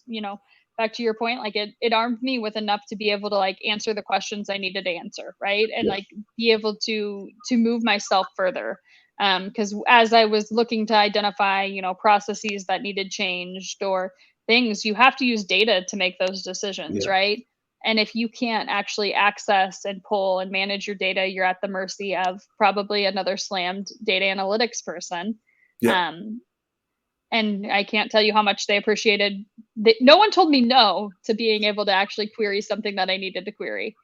to your point, like it armed me with enough to be able to like answer the questions I needed to answer, right? And Yeah. like be able to move myself further. Because as I was looking to identify, processes that needed changed or things, you have to use data to make those decisions, Yeah. right? And if you can't actually access and pull and manage your data, you're at the mercy of probably another slammed data analytics person. Yeah. Um, and I can't tell you how much they appreciated. No one told me no to being able to actually query something that I needed to query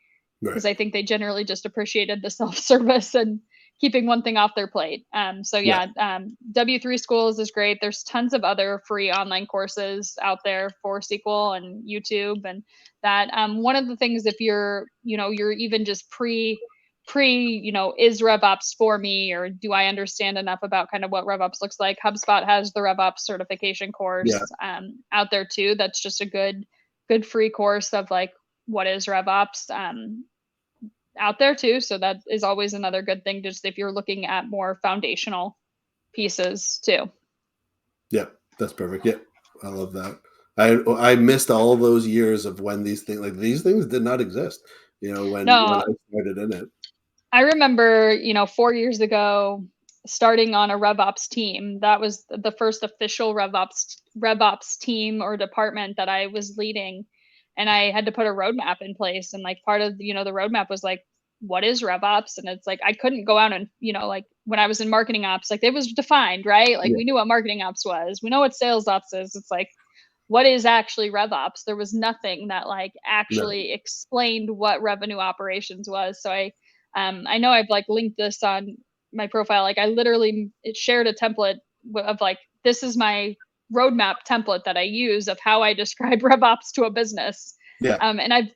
Right. because I think they generally just appreciated the self-service and keeping one thing off their plate. So Yeah. yeah, W3 Schools is great. There's tons of other free online courses out there for SQL and YouTube, and that one of the things if you're even just is RevOps for me, or do I understand enough about kind of what RevOps looks like? HubSpot has the RevOps certification Yeah. course out there too. That's just a good free course of like what is RevOps out there too. So that is always another good thing, just if you're looking at more foundational pieces too. Yeah. That's perfect. Yeah. I love that. I missed all those years of when these things did not exist, when No, I started in it. I remember, 4 years ago starting on a RevOps team. That was the first official RevOps team or department that I was leading, and I had to put a roadmap in place. And like part of the roadmap was like, what is RevOps? And it's like I couldn't go out and like when I was in marketing ops, like it was defined, right? Like Yeah. we knew what marketing ops was, we know what sales ops is. It's like what is actually RevOps? There was nothing that like No. actually explained what revenue operations was. So I know I've like linked this on my profile. Like I literally shared a template of like, this is my roadmap template that I use of how I describe RevOps to a business. Yeah. And I've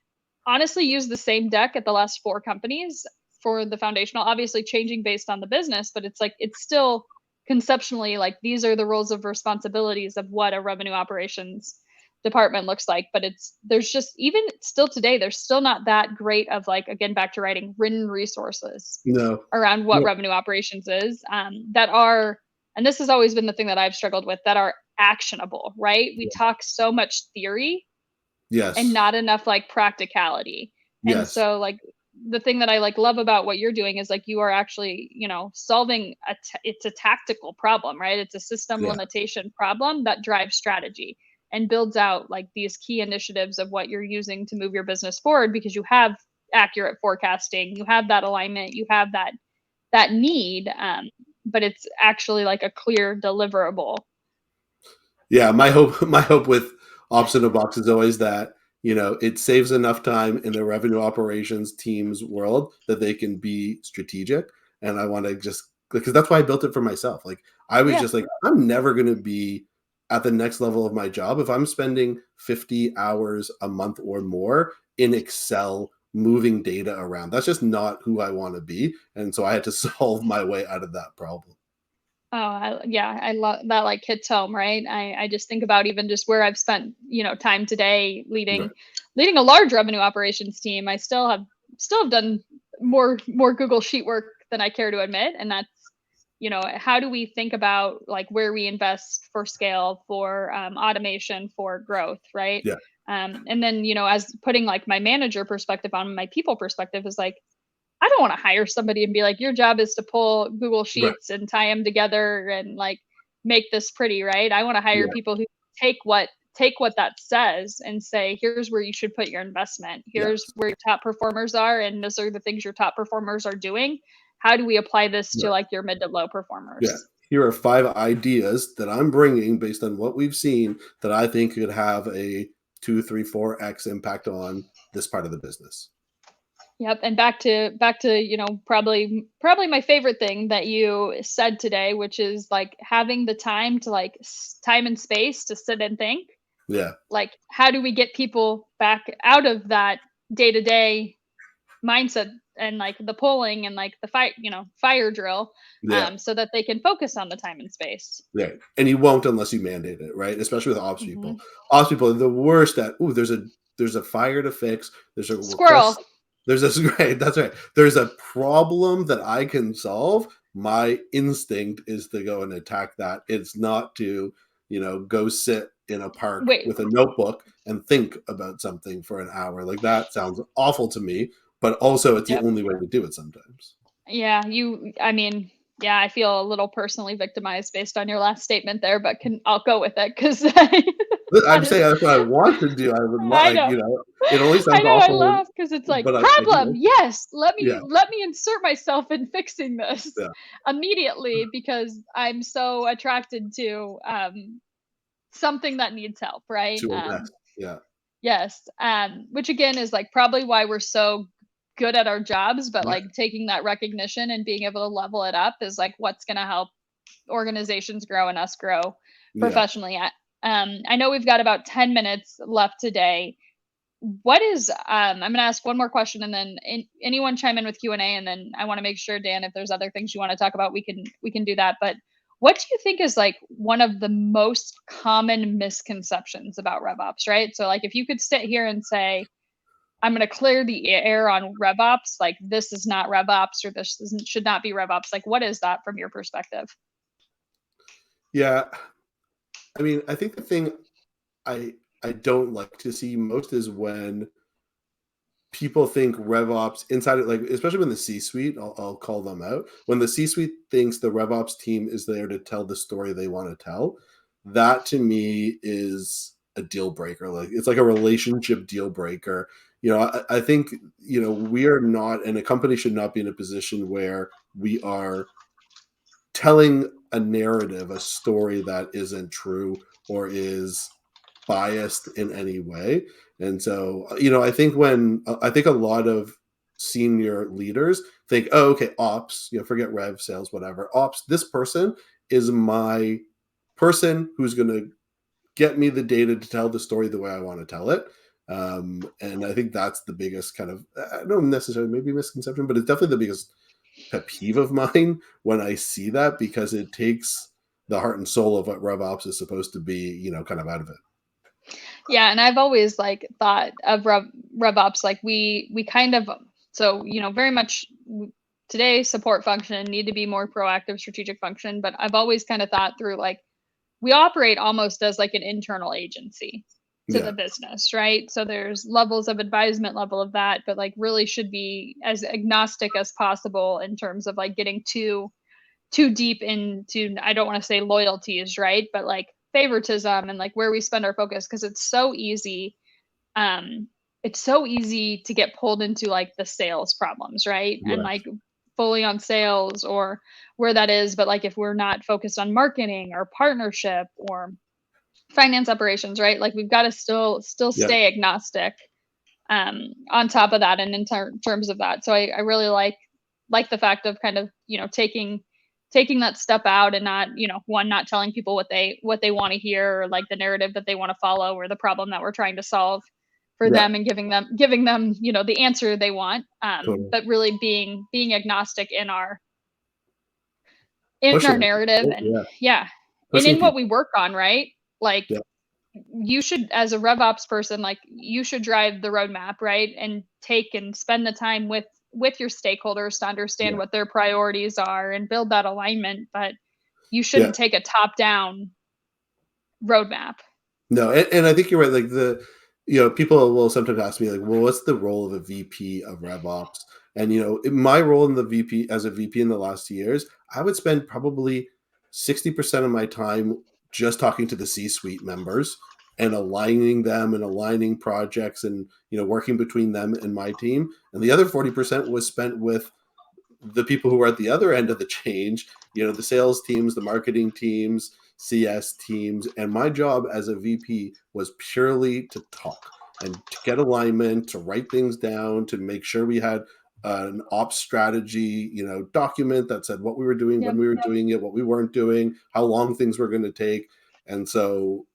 honestly used the same deck at the last 4 companies for the foundational, obviously changing based on the business, but it's like, it's still conceptually like these are the roles of responsibilities of what a revenue operations department looks like. But there's just even still today there's still not that great of like, again, back to writing written resources No. around what Yeah. revenue operations is, that are, and this has always been the thing that I've struggled with, that are actionable, right? We talk so much theory and Yes. not enough like practicality. And Yes. so like the thing that I like love about what you're doing is like you are actually, solving it's a tactical problem, right? It's a system Yeah. limitation problem that drives strategy and builds out like these key initiatives of what you're using to move your business forward, because you have accurate forecasting, you have that alignment, you have that need, but it's actually like a clear deliverable. Yeah, my hope with Ops in a Box is always that, it saves enough time in the revenue operations team's world that they can be strategic. And I want to just, because that's why I built it for myself. Like I was Yeah. just like, I'm never going to be at the next level of my job if I'm spending 50 hours a month or more in Excel moving data around. That's just not who I want to be. And so I had to solve my way out of that problem. Oh, yeah, I love that, like hits home, right? I just think about even just where I've spent, time today Right. leading a large revenue operations team. I still have done more Google Sheet work than I care to admit. And that's, how do we think about like where we invest for scale, for automation, for growth, right? Yeah. And then, as putting like my manager perspective on my people perspective is like, I don't want to hire somebody and be like, your job is to pull Google Right. Sheets and tie them together and like make this pretty, right? I want to hire Yeah. people who take what that says and say, here's where you should put your investment. Yeah. Here's where your top performers are, and those are the things your top performers are doing. How do we apply this to Right. like your mid to low Yeah. performers? Here are 5 ideas that I'm bringing based on what we've seen that I think could have a 2, 3, 4x impact on this part of the business. Yep, and back to, probably my favorite thing that you said today, which is like having the time to like time and space to sit and think. Yeah. Like, how do we get people back out of that day-to-day mindset and like the polling and like the fire drill, Yeah. so that they can focus on the time and space. Right. And you won't unless you mandate it, right? Especially with ops Hmm. people. Ops people are the worst at, ooh, there's a fire to fix, there's a Squirrel. request, there's this great, that's right. There's a problem that I can solve. My instinct is to go and attack that. It's not to, go sit in a park Wait, with a notebook and think about something for an hour. Like that sounds awful to me, but also it's the yep. only way to do it sometimes. Yeah, I mean, yeah, I feel a little personally victimized based on your last statement there, but I'll go with it because I'm that saying is, that's what I want to do. I would I like, know. it only I sounds know, I awful, laugh because it's like, but I can "Problem, do yes, it. let me insert myself in fixing this Yeah, immediately because I'm so attracted to, something that needs help," right? to a mess. Yeah, Yes, which again is, like, probably why we're so good at our jobs, but, yeah, like, taking that recognition and being able to level it up is, like, what's gonna help organizations grow and us grow yeah, professionally. I know we've got about 10 minutes left today. What is I'm gonna ask one more question and then anyone chime in with Q&A, and then I want to make sure, Dan, if there's other things you want to talk about, we can do that. But what do you think is like one of the most common misconceptions about RevOps, right? So like if you could sit here and say, I'm gonna clear the air on RevOps, like this is not RevOps or should not be RevOps, like what is that from your perspective? yeah. I mean, I think the thing I I don't like to see most is when people think RevOps inside it, like especially when the C-suite, I'll call them out. When the C-suite thinks the RevOps team is there to tell the story they want to tell, that to me is a deal breaker. Like it's like a relationship deal breaker. I think we are not, and a company should not be in a position where we are telling a narrative, a story that isn't true or is biased in any way. And so, I think a lot of senior leaders think, oh, okay, ops, forget rev, sales, whatever. Ops, this person is my person who's going to get me the data to tell the story the way I want to tell it. And I think that's the biggest kind of, I don't necessarily maybe misconception, but it's definitely the biggest pet peeve of mine when I see that because it takes the heart and soul of what RevOps is supposed to be, kind of out of it. Yeah, and I've always like thought of RevOps like we kind of, so very much today support function need to be more proactive strategic function, but I've always kind of thought through like we operate almost as like an internal agency to Yeah. the business, right? So there's levels of advisement level of that, but like really should be as agnostic as possible in terms of like getting too deep into, I don't want to say loyalties, right? But like favoritism and like where we spend our focus because um it's so easy to get pulled into like the sales problems, right? And Right. like fully on sales or where that is, but like if we're not focused on marketing or partnership or finance operations, right? Like we've got to still Yeah. stay agnostic on top of that and in terms of that. So I really like the fact of kind of taking that step out and not one not telling people what they want to hear or like the narrative that they want to follow or the problem that we're trying to solve for Yeah. them and giving them the answer they want, Totally. but really being agnostic in our Pushing. narrative and Yeah. yeah, and Pushing in what we people. work on, right? Like Yeah. you should, as a RevOps person, like you should drive the roadmap, right? And take and spend the time with your stakeholders to understand Yeah. what their priorities are and build that alignment. But you Yeah. shouldn't take a top down roadmap. No, and I think you're right. Like people will sometimes ask me like, well, what's the role of a VP of RevOps? And in my role in the VP as a VP in the last years, I would spend probably 60% of my time just talking to the C-suite members and aligning them and aligning projects and working between them and my team. And the other 40% was spent with the people who are at the other end of the change, the sales teams, the marketing teams, CS teams. And my job as a VP was purely to talk. and to get alignment, to write things down, to make sure we had an ops strategy, document that said what we were doing, when Yep. we were doing it, what we weren't doing, how long things were going to take. And so,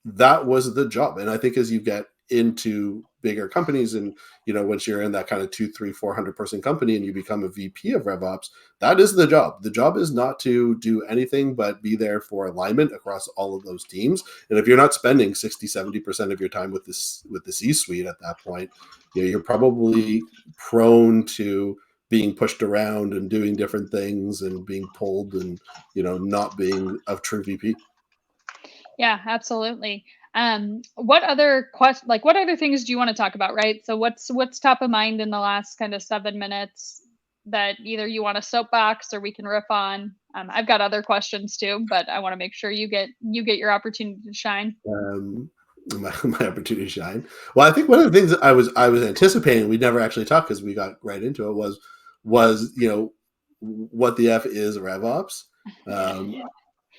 that was the job. And I think as you get into bigger companies, and once you're in that kind of 2, 3, 400 person company and you become a VP of RevOps, that is the job. The job is not to do anything but be there for alignment across all of those teams. And if you're not spending 60, 70% of your time with the C-suite at that point, you're probably prone to being pushed around and doing different things and being pulled and not being a true VP. Yeah, absolutely. What other what other things do you want to talk about, right? So what's top of mind in the last kind of 7 minutes that either you want to soapbox or we can riff on? I've got other questions too, but I want to make sure you get your opportunity to shine. um, my opportunity to shine. Well, I think one of the things that I was anticipating, we never actually talked because we got right into it, was what the F is RevOps. Um,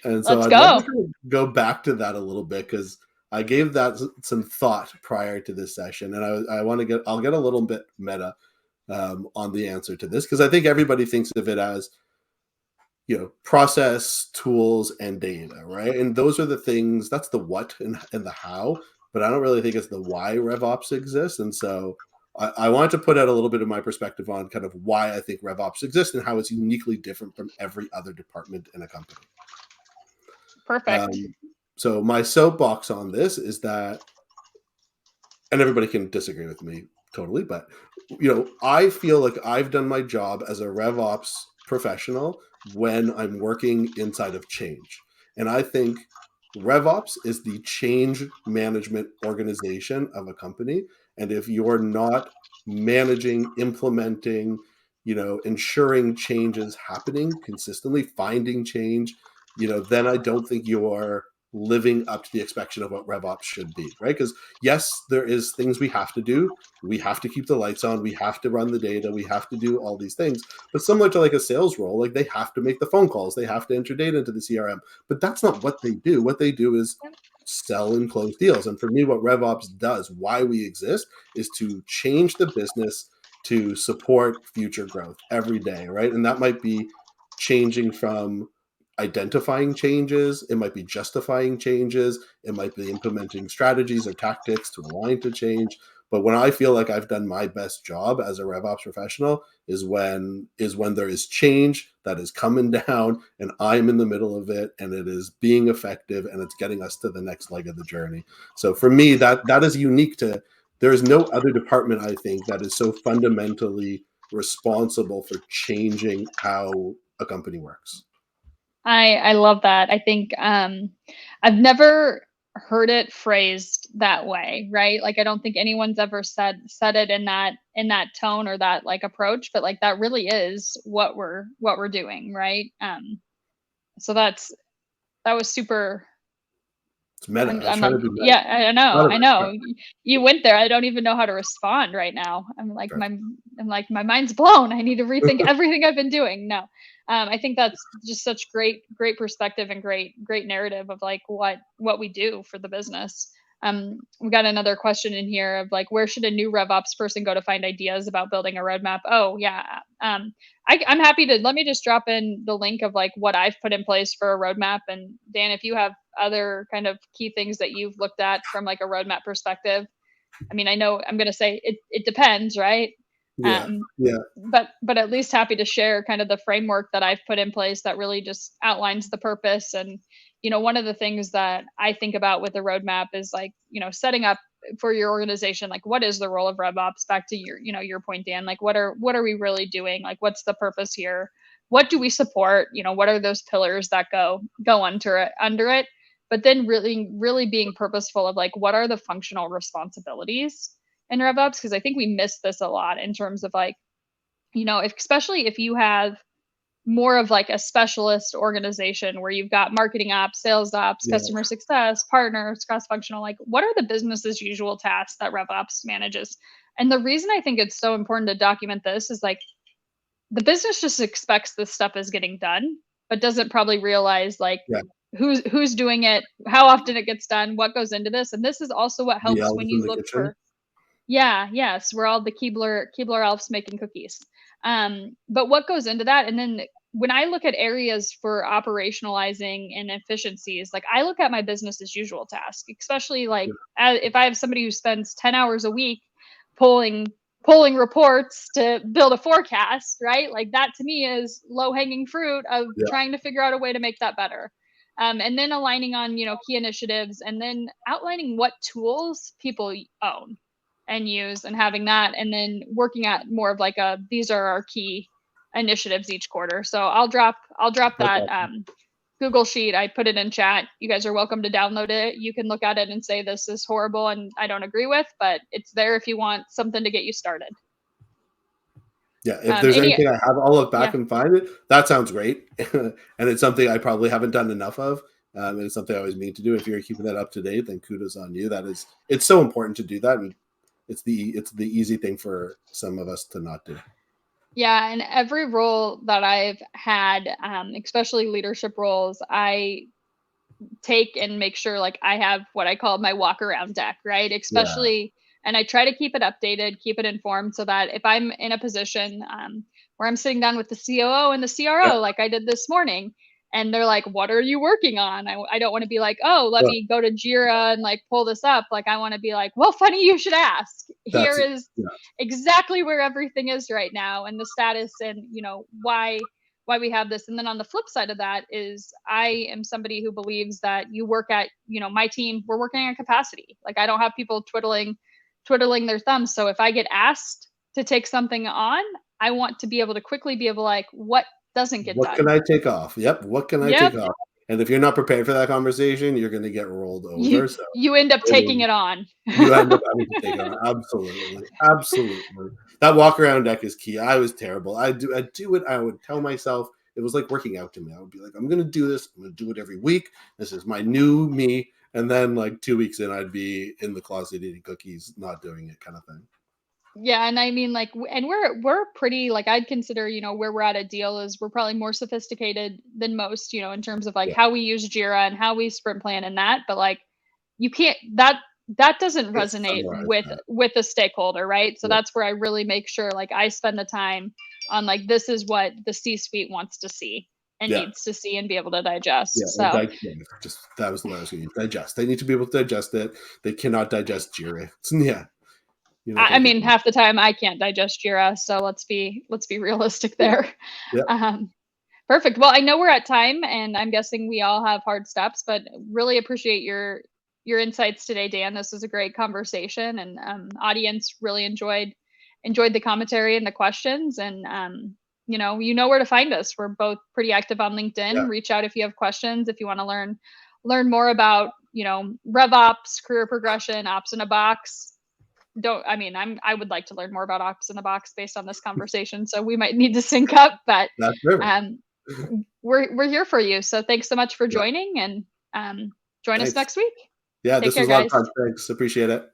and so Let's I'd love to go. kind of go back to that a little bit because I gave that some thought prior to this session, and I'll get a little bit meta on the answer to this because I think everybody thinks of it as process, tools, and data, right? And those are the things. That's the what and the how, but I don't really think it's the why RevOps exists. And so I wanted to put out a little bit of my perspective on kind of why I think RevOps exists and how it's uniquely different from every other department in a company. Perfect. So my soapbox on this is that, and everybody can disagree with me totally, but I feel like I've done my job as a RevOps professional when I'm working inside of change. And I think RevOps is the change management organization of a company. And if you're not managing, implementing, ensuring change is happening consistently, finding change, then I don't think you're living up to the expectation of what RevOps should be, right? Because yes, there is things we have to do. We have to keep the lights on. We have to run the data. We have to do all these things. But similar to like a sales role, like they have to make the phone calls. They have to enter data into the CRM. But that's not what they do. What they do is sell and close deals. And for me, what RevOps does, why we exist, is to change the business to support future growth every day, right? And that might be changing from identifying changes, it might be justifying changes, it might be implementing strategies or tactics to align to change. But when I feel like I've done my best job as a RevOps professional is when there is change that is coming down and I'm in the middle of it and it is being effective and it's getting us to the next leg of the journey. So for me, that is unique to there is no other department I think that is so fundamentally responsible for changing how a company works. I love that. I think I've never heard it phrased that way, right? Like I don't think anyone's ever said it in that tone or that like approach, but like that really is what we're doing, right? So that was super. It's meta. I'm I was I'm trying like, to be meta. yeah, I know, Not a I know. You went there. I don't even know how to respond right now. I'm like, my mind's blown. I need to rethink everything I've been doing. No, I think that's just such great perspective and great narrative of like what we do for the business. We got another question in here of like, where should a new RevOps person go to find ideas about building a roadmap? Oh yeah, I'm happy to let me just drop in the link of like what I've put in place for a roadmap. And Dan, if you have other kind of key things that you've looked at from like a roadmap perspective, I mean, I know I'm going to say it depends, right? Yeah, Um, yeah, but at least happy to share kind of the framework that I've put in place that really just outlines the purpose. And one of the things that I think about with a roadmap is like setting up for your organization, like what is the role of RevOps? Back to your point, Dan. Like what are we really doing? Like what's the purpose here? What do we support? What are those pillars that go under it? But then really being purposeful of like what are the functional responsibilities in RevOps, because I think we miss this a lot in terms of like, especially if you have more of like a specialist organization where you've got marketing ops, sales ops, yeah, customer success, partners, cross functional, like what are the business as usual tasks that RevOps manages? And the reason I think it's so important to document this is like the business just expects this stuff is getting done, but doesn't probably realize like yeah. who's doing it, how often it gets done, what goes into this. And this is also what The helps when elves in you the look kitchen. for, yeah, yes, we're all the Keebler elves making cookies. But what goes into that? And then when I look at areas for operationalizing and efficiencies, like I look at my business as usual task, especially like if I have somebody who spends 10 hours a week pulling pulling reports to build a forecast, right? Like that to me is low hanging fruit of Yeah, trying to figure out a way to make that better. And then aligning on, key initiatives, and then outlining what tools people own and use, and having that, and then working at more of like a, these are our key initiatives each quarter. So I'll drop that's that awesome. Google sheet. I put it in chat. You guys are welcome to download it. You can look at it and say this is horrible and I don't agree with, but it's there if you want something to get you started. Yeah, if there's Any anything I have, I'll look back Yeah. and find it. That sounds great, and it's something I probably haven't done enough of. And it's something I always mean to do. If you're keeping that up to date, then kudos on you. It's so important to do that, and it's the easy thing for some of us to not do. Yeah, and every role that I've had, especially leadership roles, I take and make sure like I have what I call my walk around deck, right? Yeah, Especially, and I try to keep it updated, keep it informed, so that if I'm in a position where I'm sitting down with the COO and the yeah, CRO, like I did this morning, and they're like, "What are you working on?" I don't want to be like, "Oh, let well, me go to Jira and like pull this up." Like I want to be like, "Well, funny you should ask. Here that's it. is Yeah, exactly where everything is right now, and the status, and why we have this." And then on the flip side of that is I am somebody who believes that you work at, my team, we're working on capacity. Like I don't have people twiddling their thumbs. So if I get asked to take something on, I want to be able to quickly be able to like, what doesn't get what can done? I take off? Yep, what can I Yep. take off? And if you're not prepared for that conversation, you're going to get rolled You over. So you end up taking it on. you end up having to take it on. Absolutely. Absolutely. That walk around deck is key. I was terrible. I do it. I would tell myself it was like working out to me. I would be like, I'm gonna do this. I'm gonna do it every week. This is my new me. And then like 2 weeks in, I'd be in the closet eating cookies, not doing it kind of thing. Yeah, and I mean, like, and we're pretty, like, I'd consider, where we're at a deal is we're probably more sophisticated than most, in terms of like Yeah. how we use Jira and how we sprint plan and that. But like, you can't that doesn't Can't resonate summarize with that. a stakeholder, right? So Yeah. that's where I really make sure like I spend the time on like this is what the C-suite wants to see and Yeah. needs to see and be able to Yeah. digest. And So yeah, just that was the word I was going to use. Digest. They need to be able to digest it. They cannot digest Jira. Yeah. You're not I going to mean, take them. half the time I can't digest Jira, so let's be realistic Yeah. there. Yeah. Um, Perfect. Well, I know we're at time, and I'm guessing we all have hard steps, but really appreciate your insights today, Dan. This was a great conversation, and audience really enjoyed the commentary and the questions. And you know where to find us. We're both pretty active on Yeah. LinkedIn. Reach out if you have questions. If you want to learn more about RevOps, career progression, ops in a box. Don't I mean I would like to learn more about ops in the box based on this conversation, so we might need to sync up, but That's perfect. um we're here for you. So thanks so much for Yeah. joining, and join us Thanks. next week. Yeah, Take this care, was a lot of guys. fun. Thanks. Appreciate it.